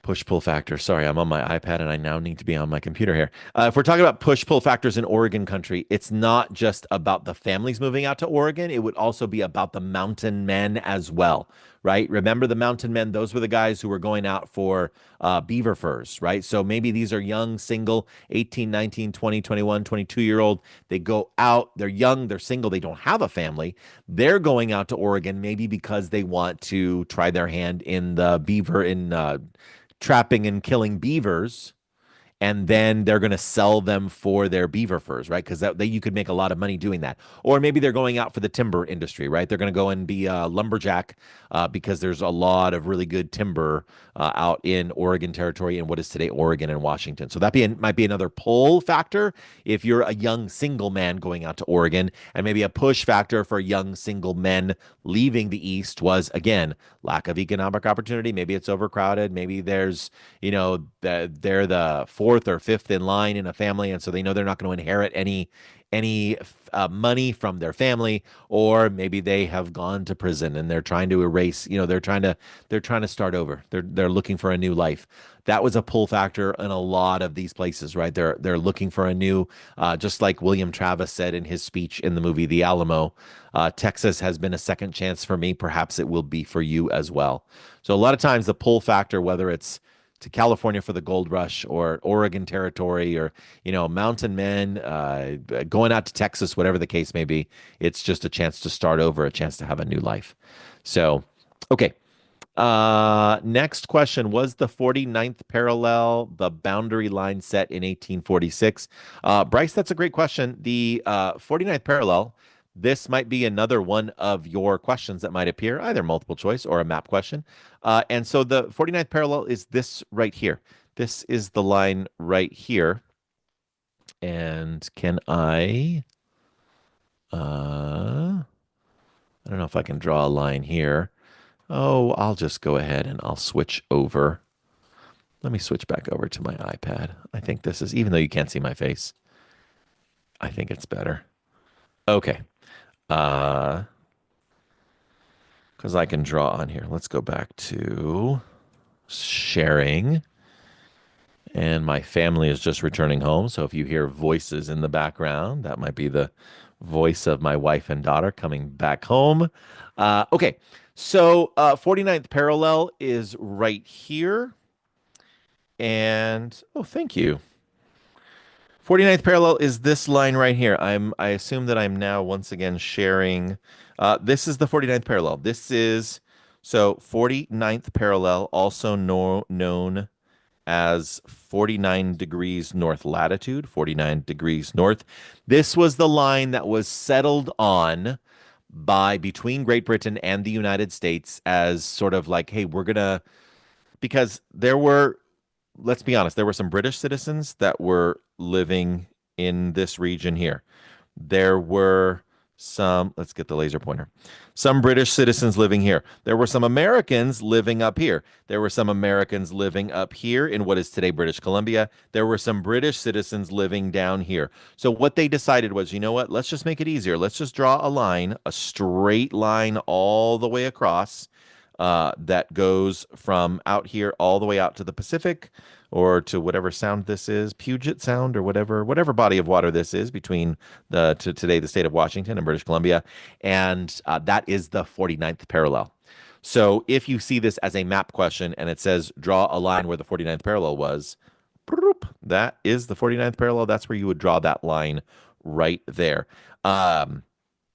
A: push pull factor. Sorry, I'm on my iPad and I now need to be on my computer here. If we're talking about push pull factors in Oregon country, it's not just about the families moving out to Oregon. It would also be about the mountain men as well, right? Remember the mountain men? Those were the guys who were going out for beaver furs, right? So maybe these are young, single, 18, 19, 20, 21, 22-year old. They go out, they're young, they're single, they don't have a family. They're going out to Oregon maybe because they want to try their hand in the beaver in trapping and killing beavers, and then they're going to sell them for their beaver furs, right? Because you could make a lot of money doing that. Or maybe they're going out for the timber industry, right? They're going to go and be a lumberjack because there's a lot of really good timber out in Oregon Territory and what is today Oregon and Washington. So might be another pull factor if you're a young single man going out to Oregon, and maybe a push factor for young single men leaving the East was again lack of economic opportunity. Maybe it's overcrowded. Maybe there's they're the fourth or fifth in line in a family, and so they know they're not going to inherit any money from their family, or maybe they have gone to prison and they're trying to erase. They're trying to start over. They're looking for a new life. That was a pull factor in a lot of these places, right? They're looking for a new, just like William Travis said in his speech in the movie The Alamo. Texas has been a second chance for me. Perhaps it will be for you as well. So a lot of times the pull factor, whether it's to California for the gold rush or Oregon Territory or mountain men going out to Texas, whatever the case may be, it's just a chance to start over, a chance to have a new life. So, okay. Next question. Was the 49th parallel the boundary line set in 1846? Bryce, that's a great question. The 49th parallel, this might be another one of your questions that might appear, either multiple choice or a map question. And so the 49th parallel is this right here. This is the line right here. And I don't know if I can draw a line here. Oh, I'll just go ahead and I'll switch over. Let me switch back over to my iPad. I think this is, even though you can't see my face, I think it's better. Okay. Uh, because I can draw on here. Let's go back to sharing. And my family is just returning home. So if you hear voices in the background, that might be the voice of my wife and daughter coming back home. Okay. So 49th parallel is right here. And oh, thank you. 49th parallel is this line right here. I assume that I'm now once again sharing This is the 49th parallel. This is so 49th parallel, also known as 49 degrees north latitude, 49 degrees north. This was the line that was settled on by between Great Britain and the United States as sort of like, hey, we're gonna because there were, let's be honest, there were some British citizens that were living in this region here. There were some, let's get the laser pointer. Some British citizens living here. There were some Americans living up here. There were some Americans living up here in what is today British Columbia. There were some British citizens living down here. So what they decided was, you know what? Let's just make it easier. Let's just draw a line, a straight line all the way across that goes from out here all the way out to the Pacific or to whatever sound this is, Puget Sound or whatever body of water this is between today the state of Washington and British Columbia, and that is the 49th parallel. So if you see this as a map question and it says draw a line where the 49th parallel was, that is the 49th parallel. That's where you would draw that line right there. Um,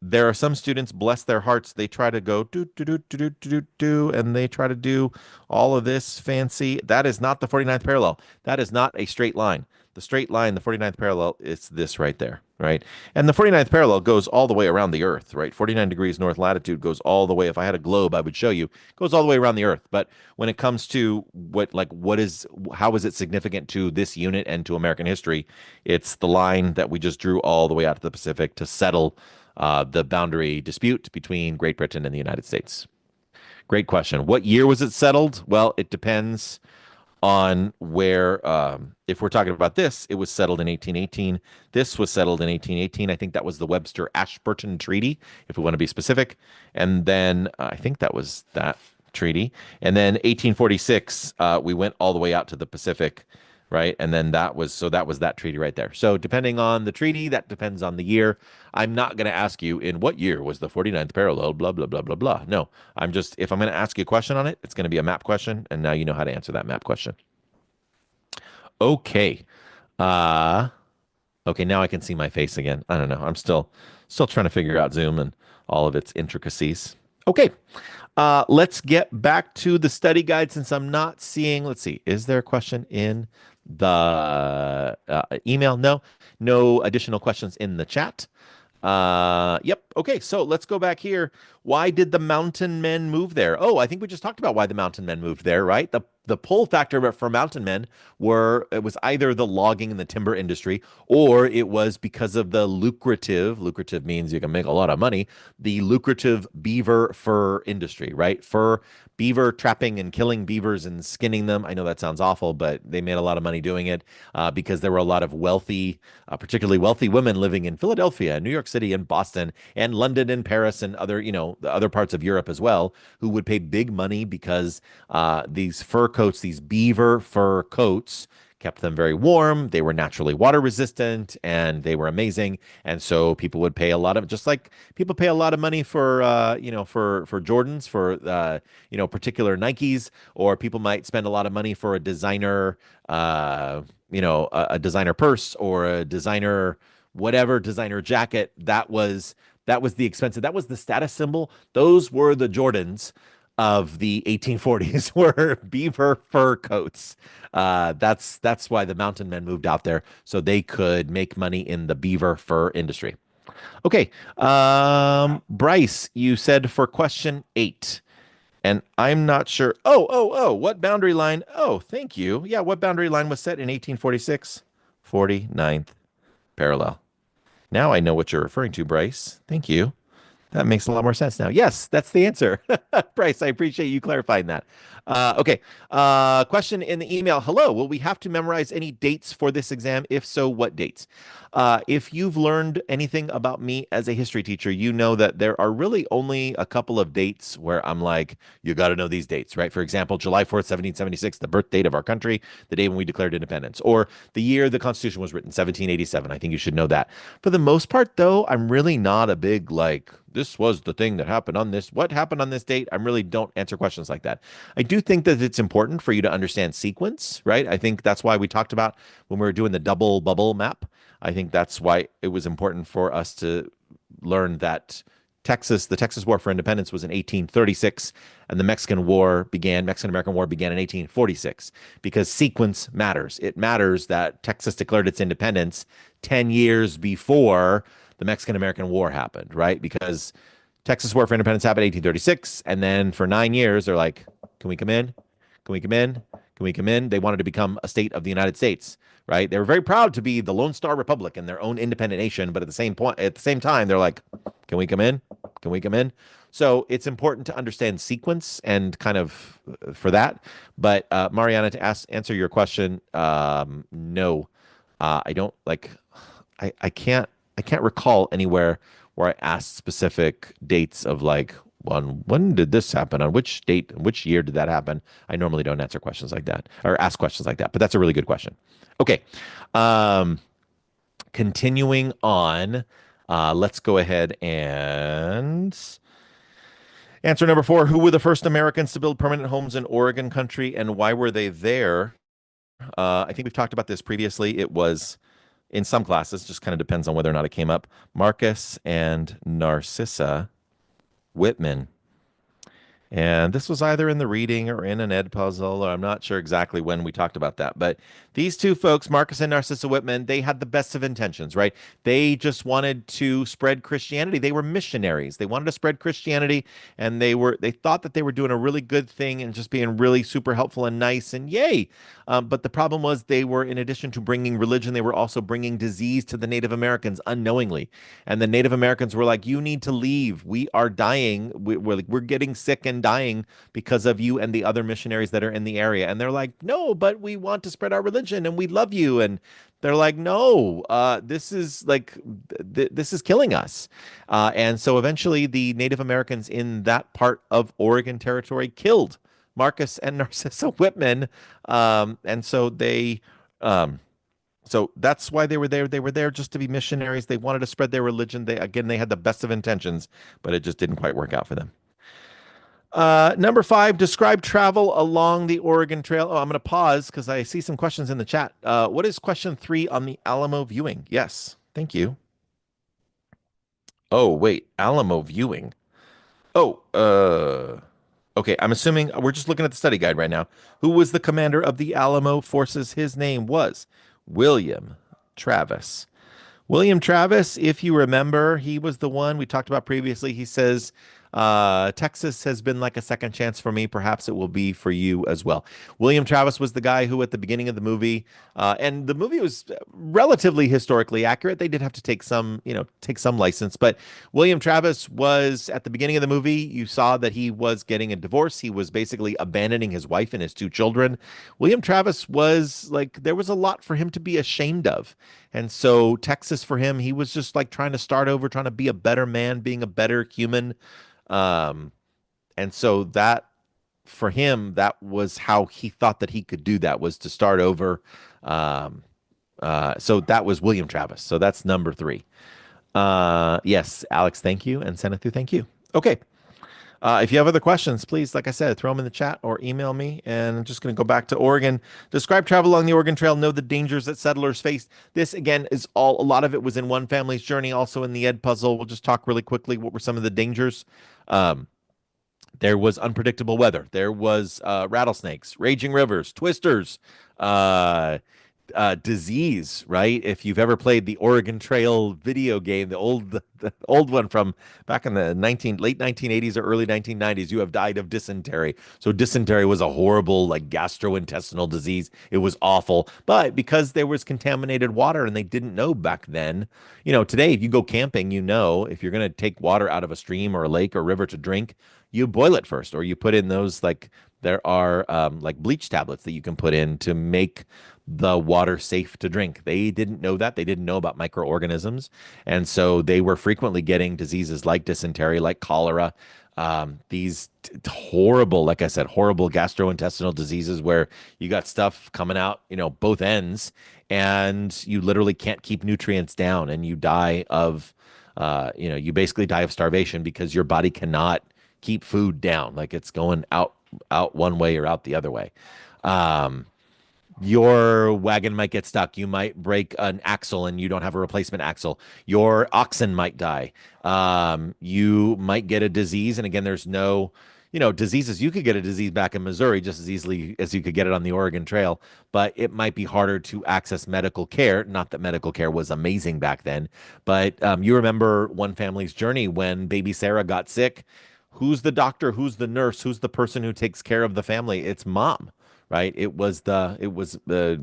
A: there are some students, bless their hearts, they try to go do do do do do do do, and they try to do all of this fancy. That is not the 49th parallel. That is not a straight line. The straight line, the 49th parallel, it's this right there, right? And the 49th parallel goes all the way around the Earth, right? 49 degrees north latitude goes all the way. If I had a globe, I would show you, goes all the way around the Earth. But when it comes to how is it significant to this unit and to American history? It's the line that we just drew all the way out to the Pacific to settle the boundary dispute between Great Britain and the United States. Great question. What year was it settled? Well, it depends on where, if we're talking about this, it was settled in 1818. This was settled in 1818. I think that was the Webster-Ashburton Treaty, if we want to be specific. And then I think that was that treaty. And then 1846, we went all the way out to the Pacific, right? And then that was that treaty right there. So depending on the treaty, that depends on the year. I'm not going to ask you in what year was the 49th parallel, blah, blah, blah, blah, blah. No, if I'm going to ask you a question on it, it's going to be a map question. And now you know how to answer that map question. Okay. Uh, okay, now I can see my face again. I don't know. I'm still trying to figure out Zoom and all of its intricacies. Okay. Let's get back to the study guide since I'm not seeing, let's see, is there a question in the email? No, no additional questions in the chat. Yep. Okay. So let's go back here. Why did the mountain men move there? Oh, I think we just talked about why the mountain men moved there, right? The pull factor for mountain men it was either the logging and the timber industry, or it was because of the lucrative means you can make a lot of money, the lucrative beaver fur industry, right? Beaver trapping and killing beavers and skinning them. I know that sounds awful, but they made a lot of money doing it because there were a lot of particularly wealthy women living in Philadelphia, New York City, and Boston, and London and Paris, and the other parts of Europe as well, who would pay big money because these fur coats, these beaver fur coats, kept them very warm. They were naturally water resistant and they were amazing. And so people would pay just like people pay a lot of money for, for Jordans, for, particular Nikes, or people might spend a lot of money for a designer, a designer purse or a designer jacket. That was the expensive, that was the status symbol. Those were the Jordans of the 1840s were beaver fur coats. That's why the mountain men moved out there so they could make money in the beaver fur industry. Okay, Bryce, you said for question 8, and I'm not sure. Oh, what boundary line? Oh, thank you. Yeah, what boundary line was set in 1846? 49th parallel. Now I know what you're referring to, Bryce. Thank you. That makes a lot more sense now. Yes, that's the answer. Bryce, I appreciate you clarifying that. Okay. Question in the email. Hello. Will we have to memorize any dates for this exam? If so, what dates? If you've learned anything about me as a history teacher, you know that there are really only a couple of dates where I'm like, you got to know these dates, right? For example, July 4th, 1776, the birth date of our country, the day when we declared independence, or the year the Constitution was written, 1787. I think you should know that. For the most part, though, I'm really not a big this was the thing that happened on this. What happened on this date? I really don't answer questions like that. I do think that it's important for you to understand sequence, right? I think that's why we talked about when we were doing the double bubble map. I think that's why it was important for us to learn that The Texas War for Independence was in 1836, and the Mexican American War began in 1846 because sequence matters. It matters that Texas declared its independence 10 years before the Mexican American War happened, right? Because Texas War for Independence happened in 1836, and then for 9 years, they're like, can we come in? Can we come in? Can we come in? They wanted to become a state of the United States, right? They were very proud to be the Lone Star Republic and their own independent nation, but at the same time, they're like, can we come in? Can we come in? So it's important to understand sequence and kind of for that. But Mariana, to answer your question, no, I don't like. I can't recall anywhere where I asked specific dates of like when did this happen? On which date, which year did that happen? I normally don't answer questions like that or ask questions like that, but that's a really good question. Okay. Um, Continuing on, let's go ahead and answer number four. Who were the first Americans to build permanent homes in Oregon country and why were they there? I think we've talked about this previously. It was in some classes, just kind of depends on whether or not it came up. Marcus and Narcissa Whitman. And this was either in the reading or in an ed puzzle, or I'm not sure exactly when we talked about that. But these two folks, Marcus and Narcissa Whitman, they had the best of intentions, right? They just wanted to spread Christianity. They were missionaries. They wanted to spread Christianity, and they thought that they were doing a really good thing and just being really super helpful and nice, and yay. But the problem was they were, in addition to bringing religion, they were also bringing disease to the Native Americans unknowingly. And the Native Americans were like, "You need to leave. We are dying. We're getting sick and dying because of you and the other missionaries that are in the area." And they're like, "No, but we want to spread our religion and we love you." And they're like, "No, this is like this is killing us." And so eventually, the Native Americans in that part of Oregon Territory killed Marcus and Narcissa Whitman, and so um, so that's why they were there. They were there just to be missionaries. They wanted to spread their religion. They had the best of intentions, but it just didn't quite work out for them. Number five, describe travel along the Oregon Trail. Oh, I'm going to pause because I see some questions in the chat. What is question three on the Alamo viewing? Yes, thank you. Oh, wait, Alamo viewing. Oh, okay. I'm assuming we're just looking at the study guide right now. Who was the commander of the Alamo forces? His name was William Travis. William Travis, if you remember, he was the one we talked about previously. He says, Texas has been like a second chance for me. Perhaps it will be for you as well. William Travis was the guy who, at the beginning of the movie, and the movie was relatively historically accurate. They did have to take some license, but William Travis was at the beginning of the movie. You saw that he was getting a divorce. He was basically abandoning his wife and his two children. William Travis was like, there was a lot for him to be ashamed of. And so Texas for him, he was just like trying to start over, trying to be a better man, being a better human. Um, and so that for him, that was how he thought that he could do that, was to start over. Um, so that was William Travis. So that's number three. Yes, Alex, thank you. And Senathu, thank you. Okay. If you have other questions, please, like I said, throw them in the chat or email me. And I'm just going to go back to Oregon. Describe travel along the Oregon Trail. Know the dangers that settlers faced. This, again, is a lot of it was in one family's journey, also in the Ed puzzle. We'll just talk really quickly. What were some of the dangers? Um, there was unpredictable weather. There was rattlesnakes, raging rivers, twisters, uh, disease, right? If you've ever played the Oregon Trail video game, the old one from back in the late 1980s or early 1990s, you have died of dysentery. So dysentery was a horrible like gastrointestinal disease. It was awful. But because there was contaminated water and they didn't know back then, today if you go camping, if you're going to take water out of a stream or a lake or river to drink, you boil it first, or you put in those there are like bleach tablets that you can put in to make the water safe to drink. They didn't know that. They didn't know about microorganisms. And so they were frequently getting diseases like dysentery, like cholera, these horrible, like I said, horrible gastrointestinal diseases where you got stuff coming out, both ends, and you literally can't keep nutrients down and you die of, you basically die of starvation because your body cannot keep food down. Like it's going out one way or out the other way. Um, Your wagon might get stuck. You might break an axle and you don't have a replacement axle. Your oxen might die. You might get a disease. And again, there's no, diseases. You could get a disease back in Missouri just as easily as you could get it on the Oregon Trail, but it might be harder to access medical care. Not that medical care was amazing back then, but you remember one family's journey when baby Sarah got sick. Who's the doctor? Who's the nurse? Who's the person who takes care of the family? It's mom, right? It was the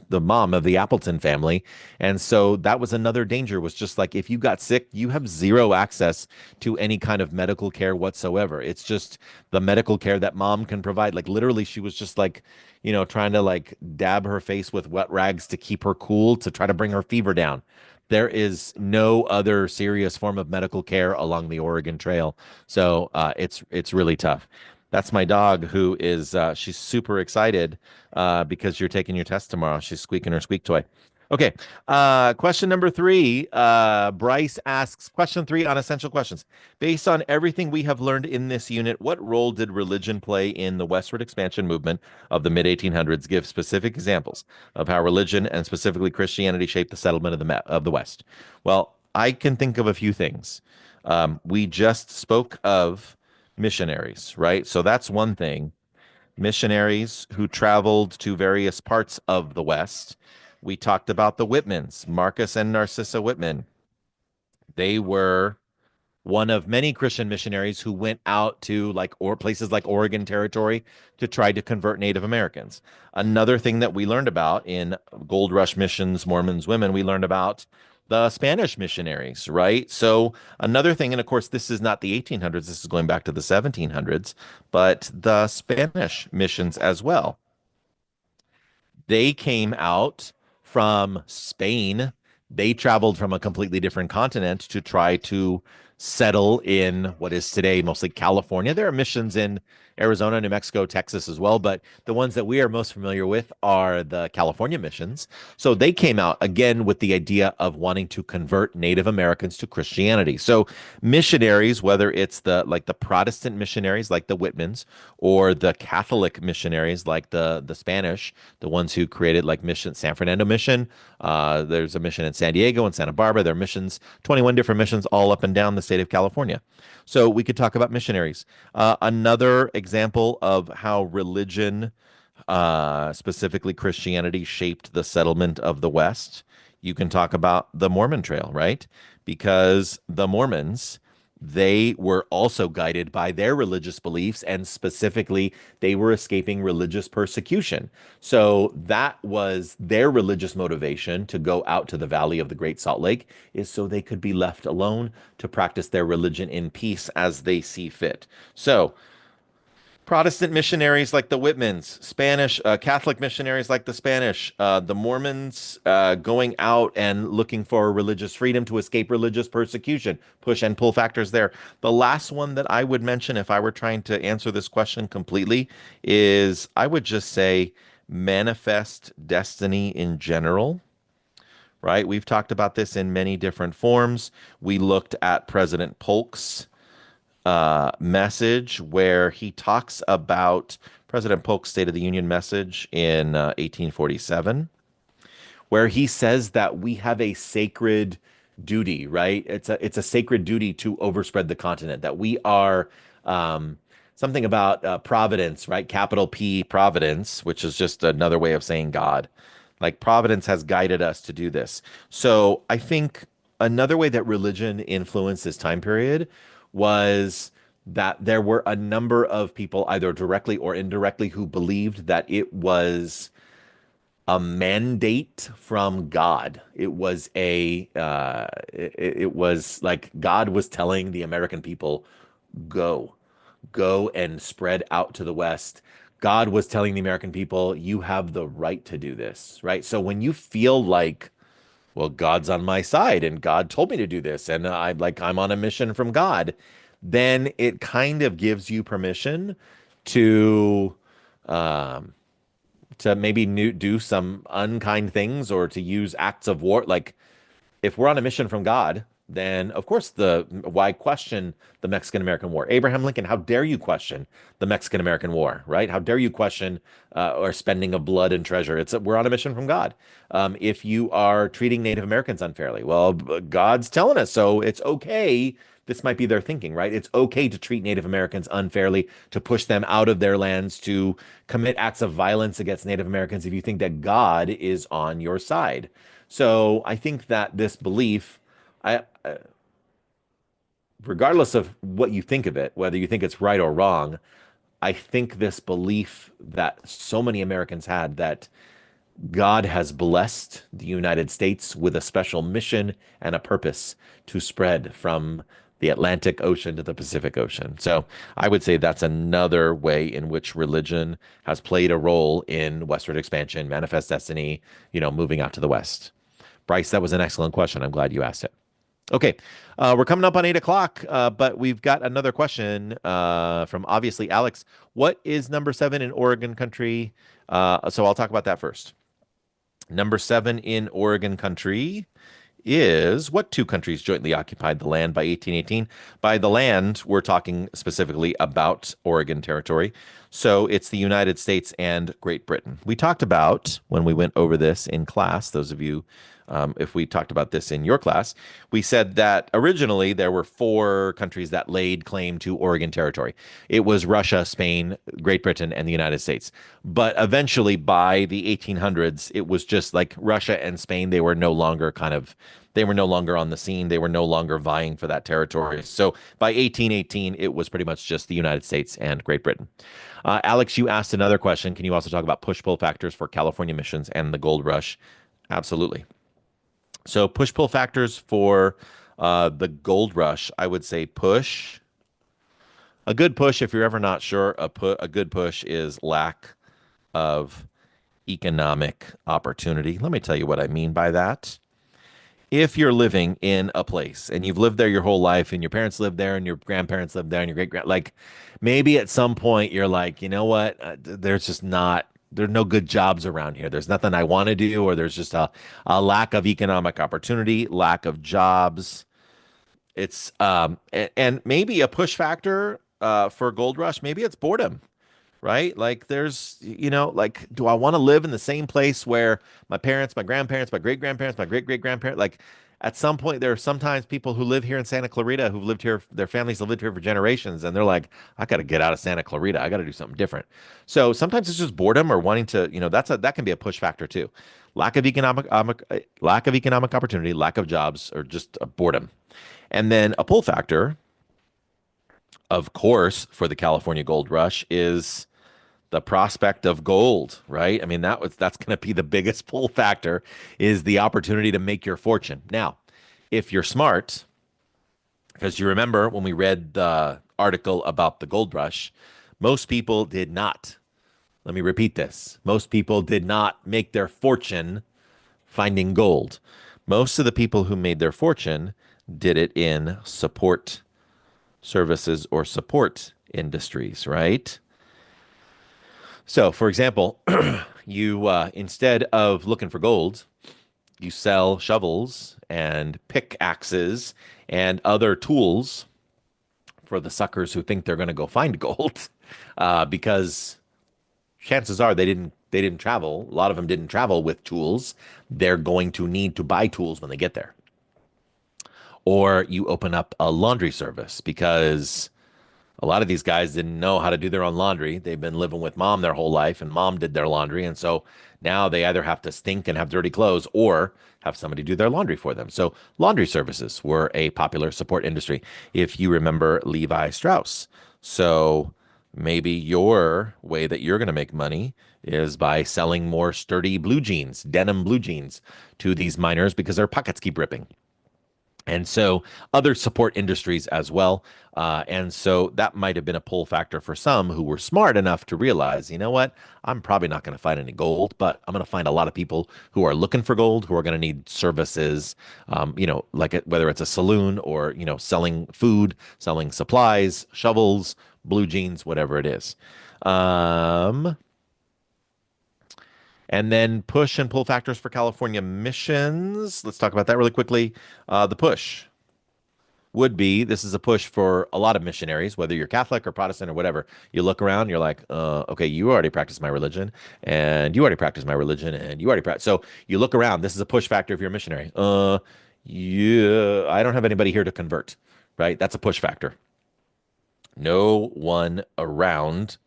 A: mom of the Appleton family. And so that was another danger, was just like if you got sick, you have zero access to any kind of medical care whatsoever. It's just the medical care that mom can provide. Like literally she was just like, trying to like dab her face with wet rags to keep her cool to try to bring her fever down. There is no other serious form of medical care along the Oregon Trail. So it's really tough. That's my dog who is she's super excited because you're taking your test tomorrow. She's squeaking her squeak toy. Okay. Question number three. Bryce asks question three on essential questions. Based on everything we have learned in this unit, what role did religion play in the westward expansion movement of the mid 1800s? Give specific examples of how religion and specifically Christianity shaped the settlement of the West. Well, I can think of a few things. We just spoke of missionaries, right? So that's one thing. Missionaries who traveled to various parts of the West. We talked about the Whitmans, Marcus and Narcissa Whitman. They were one of many Christian missionaries who went out to like or places like Oregon Territory to try to convert Native Americans. Another thing that we learned about in Gold Rush Missions, Mormons, Women, we learned about the Spanish missionaries, right? So another thing, and of course, this is not the 1800s, this is going back to the 1700s, but the Spanish missions as well. They came out from Spain. They traveled from a completely different continent to try to settle in what is today mostly California. There are missions in Arizona, New Mexico, Texas as well, but the ones that we are most familiar with are the California missions. So they came out again with the idea of wanting to convert Native Americans to Christianity. So missionaries, whether it's the Protestant missionaries like the Whitmans or the Catholic missionaries like the Spanish, the ones who created like mission San Fernando mission. There's a mission in San Diego and Santa Barbara. There are missions, 21 different missions all up and down the state of California. So we could talk about missionaries. Another example of how religion, specifically Christianity, shaped the settlement of the West. You can talk about the Mormon Trail, right? Because the Mormons, they were also guided by their religious beliefs, and specifically, they were escaping religious persecution. So that was their religious motivation to go out to the Valley of the Great Salt Lake, is so they could be left alone to practice their religion in peace as they see fit. So Protestant missionaries like the Whitmans, Spanish Catholic missionaries like the Spanish, the Mormons going out and looking for religious freedom to escape religious persecution, push and pull factors there. The last one that I would mention, if I were trying to answer this question completely, is I would just say manifest destiny in general, right? We've talked about this in many different forms. We looked at President Polk's message where he talks about President Polk's State of the Union message in 1847, where he says that we have a sacred duty, right? It's a sacred duty to overspread the continent, that we are something about providence, right? Capital P, providence, which is just another way of saying God. Like providence has guided us to do this. So I think another way that religion influenced this time period was that there were a number of people, either directly or indirectly, who believed that it was a mandate from God. It was like God was telling the American people, go, go and spread out to the West. God was telling the American people, you have the right to do this, right? So when you feel like, well, God's on my side and God told me to do this, and I'm on a mission from God, then it kind of gives you permission to um, maybe do some unkind things or to use acts of war. Like if we're on a mission from God, then of course the why question the Mexican-American War? Abraham Lincoln, how dare you question the Mexican-American War, right? How dare you question or spending of blood and treasure? We're on a mission from God. If you are treating Native Americans unfairly, well, God's telling us so. It's okay. This might be their thinking, right? It's okay to treat Native Americans unfairly, to push them out of their lands, to commit acts of violence against Native Americans if you think that God is on your side. So I think that this belief, I, regardless of what you think of it, whether you think it's right or wrong, I think this belief that so many Americans had that God has blessed the United States with a special mission and a purpose to spread from the Atlantic Ocean to the Pacific Ocean. So I would say that's another way in which religion has played a role in westward expansion, manifest destiny, moving out to the West. Bryce, that was an excellent question. I'm glad you asked it. Okay, we're coming up on 8 o'clock, but we've got another question from obviously Alex. What is number seven in Oregon country? So I'll talk about that first. Number seven in Oregon country is what two countries jointly occupied the land by 1818? By the land, we're talking specifically about Oregon Territory. So it's the United States and Great Britain. We talked about when we went over this in class, those of you, if we talked about this in your class, we said that originally there were four countries that laid claim to Oregon Territory. It was Russia, Spain, Great Britain, and the United States. But eventually, by the 1800s, it was just like Russia and Spain. They were no longer on the scene. They were no longer vying for that territory. So by 1818, it was pretty much just the United States and Great Britain. Alex, you asked another question. Can you also talk about push-pull factors for California missions and the gold rush? Absolutely. So push-pull factors for the gold rush, I would say push. A good push, if you're ever not sure, a good push is lack of economic opportunity. Let me tell you what I mean by that. If you're living in a place and you've lived there your whole life and your parents lived there and your grandparents lived there and your great grand, like maybe at some point you're like, you know what, there's no good jobs around here. There's nothing I want to do, or there's just a lack of economic opportunity, lack of jobs. And maybe a push factor for Gold Rush, maybe it's boredom, right? Like like, do I want to live in the same place where my parents, my grandparents, my great grandparents, my great great grandparents, like at some point there are sometimes people who live here in Santa Clarita who've lived here, their families have lived here for generations, and they're like, I got to get out of Santa Clarita. I got to do something different. So sometimes it's just boredom or wanting to, that can be a push factor too. Lack of economic opportunity, lack of jobs, or just boredom. And then a pull factor, of course, for the California Gold Rush is the prospect of gold, right? I mean, that's going to be the biggest pull factor is the opportunity to make your fortune. Now, if you're smart, because you remember when we read the article about the gold rush, most people did not. Let me repeat this. Most people did not make their fortune finding gold. Most of the people who made their fortune did it in support services or support industries, right? So, for example, you instead of looking for gold, you sell shovels and pickaxes and other tools for the suckers who think they're going to go find gold, because chances are they didn't travel. A lot of them didn't travel with tools. They're going to need to buy tools when they get there. Or you open up a laundry service because a lot of these guys didn't know how to do their own laundry. They've been living with mom their whole life, and mom did their laundry. And so now they either have to stink and have dirty clothes or have somebody do their laundry for them. So laundry services were a popular support industry, if you remember Levi Strauss. So maybe your way that you're going to make money is by selling more sturdy blue jeans, denim blue jeans to these miners because their pockets keep ripping. And so other support industries as well. And so that might have been a pull factor for some who were smart enough to realize, you know what, I'm probably not going to find any gold, but I'm going to find a lot of people who are looking for gold, who are going to need services, whether it's a saloon or, selling food, selling supplies, shovels, blue jeans, whatever it is. And then push and pull factors for California missions. Let's talk about that really quickly. The push. would be this is a push for a lot of missionaries, whether you're Catholic or Protestant or whatever. You look around, you're like, okay, you already practice my religion, and you already practice my religion, and you already practice. So you look around. This is a push factor if you're a missionary. Yeah, I don't have anybody here to convert, right? That's a push factor. No one around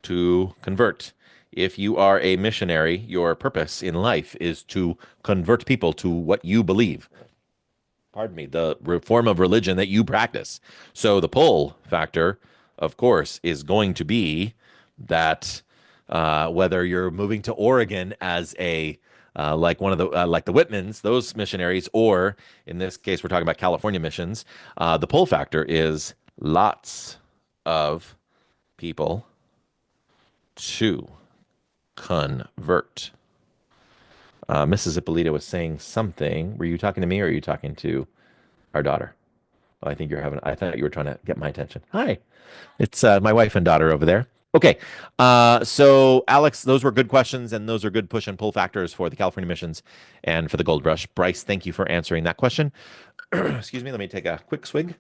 A: to convert. If you are a missionary, your purpose in life is to convert people to what you believe. Pardon me, the form of religion that you practice. So the pull factor, of course, is going to be that whether you're moving to Oregon as a like one of the like the Whitmans, those missionaries, or in this case, we're talking about California missions. The pull factor is lots of people to convert. Mrs. Ippolito was saying something. Were you talking to me or are you talking to our daughter? Oh, I think you're having, I thought you were trying to get my attention. Hi, it's my wife and daughter over there. Okay. So Alex, those were good questions and those are good push and pull factors for the California missions and for the gold rush. Bryce, thank you for answering that question. Excuse me. Let me take a quick swig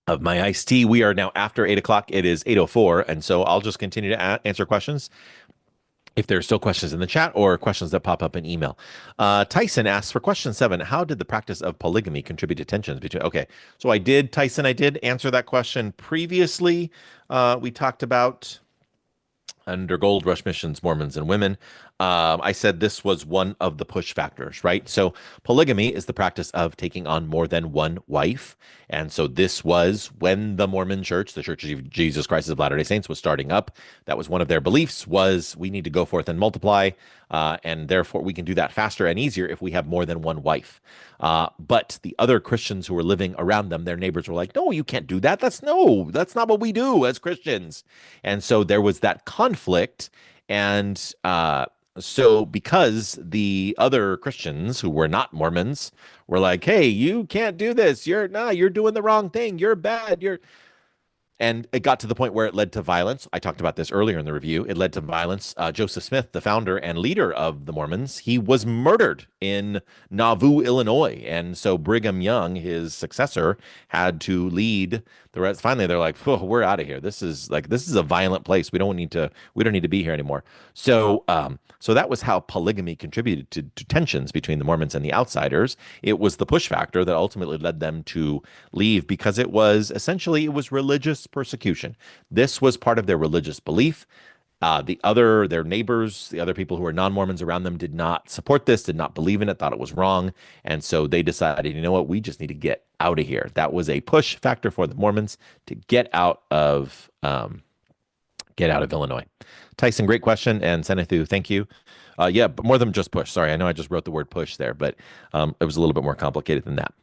A: of my iced tea. We are now after 8 o'clock. It is 8:04. And so I'll just continue to answer questions if there are still questions in the chat or questions that pop up in email. Tyson asks for question 7, how did the practice of polygamy contribute to tensions between? Okay, so Tyson, I did answer that question previously. We talked about under Gold Rush missions, Mormons and women. I said this was one of the push factors, right? So polygamy is the practice of taking on more than one wife. And so this was when the Mormon church, the Church of Jesus Christ of Latter-day Saints, was starting up. That was one of their beliefs was we need to go forth and multiply. And therefore we can do that faster and easier if we have more than one wife. But the other Christians who were living around them, their neighbors were like, no, you can't do that. That's not what we do as Christians. And so there was that conflict. And so because the other Christians who were not Mormons were like, hey, you can't do this. You're doing the wrong thing. You're bad. And it got to the point where it led to violence. I talked about this earlier in the review. It led to violence. Joseph Smith, the founder and leader of the Mormons, he was murdered in Nauvoo, Illinois. And so Brigham Young, his successor, had to lead the rest. Finally, they're like, oh, we're out of here. This is a violent place. We don't need to be here anymore. So that was how polygamy contributed to tensions between the Mormons and the outsiders. It was the push factor that ultimately led them to leave because it was religious persecution. This was part of their religious belief. Their neighbors, the other people who were non-Mormons around them did not support this, did not believe in it, thought it was wrong. And so they decided, you know what, we just need to get out of here. That was a push factor for the Mormons to get out of Illinois. Tyson, great question. And Senethu, thank you. Yeah, but more than just push. Sorry, I know I just wrote the word push there, but it was a little bit more complicated than that.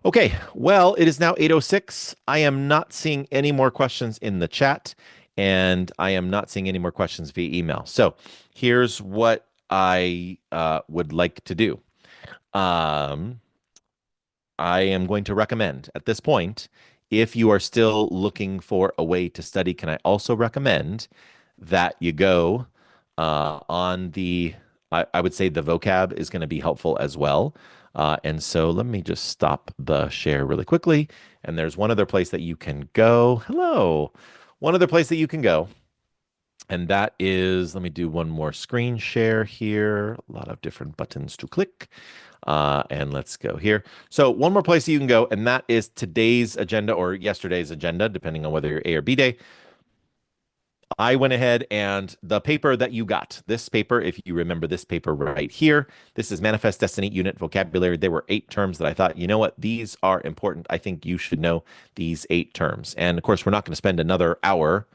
A: Okay, well, it is now 8:06. I am not seeing any more questions in the chat, and I am not seeing any more questions via email. So here's what I would like to do. I am going to recommend at this point, if you are still looking for a way to study, can I also recommend that you go on I would say the vocab is going to be helpful as well. And so let me just stop the share really quickly. And there's one other place that you can go. Hello. One other place that you can go. And that is, let me do one more screen share here. A lot of different buttons to click. And let's go here. So one more place that you can go, and that is today's agenda or yesterday's agenda, depending on whether you're A or B day. I went ahead and the paper that you got, this paper, if you remember this paper right here, this is Manifest Destiny Unit Vocabulary. There were 8 terms that I thought, you know what, these are important. I think you should know these 8 terms. And of course, we're not going to spend another hour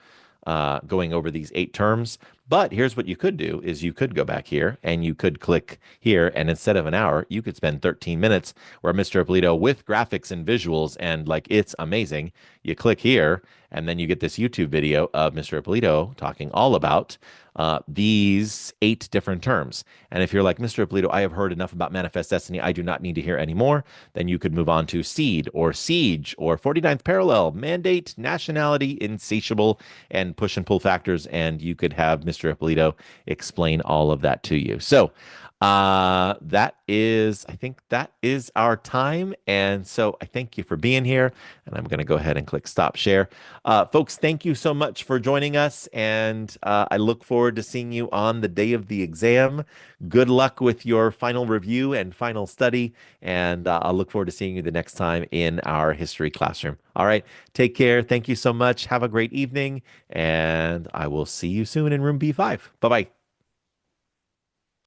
A: going over these 8 terms. But here's what you could do is you could go back here and you could click here. And instead of an hour, you could spend 13 minutes where Mr. Ippolito with graphics and visuals and like it's amazing. You click here and then you get this YouTube video of Mr. Ippolito talking all about these 8 different terms. And if you're like, Mr. Ippolito, I have heard enough about Manifest Destiny. I do not need to hear any more. Then you could move on to seed or siege or 49th parallel, mandate, nationality, insatiable, and push and pull factors. And you could have Mr. Mr. Ippolito explain all of that to you. So, I think that is our time. And so I thank you for being here. And I'm going to go ahead and click stop share. Folks, thank you so much for joining us. And I look forward to seeing you on the day of the exam. Good luck with your final review and final study. And I'll look forward to seeing you the next time in our history classroom. All right. Take care. Thank you so much. Have a great evening. And I will see you soon in room B5. Bye bye.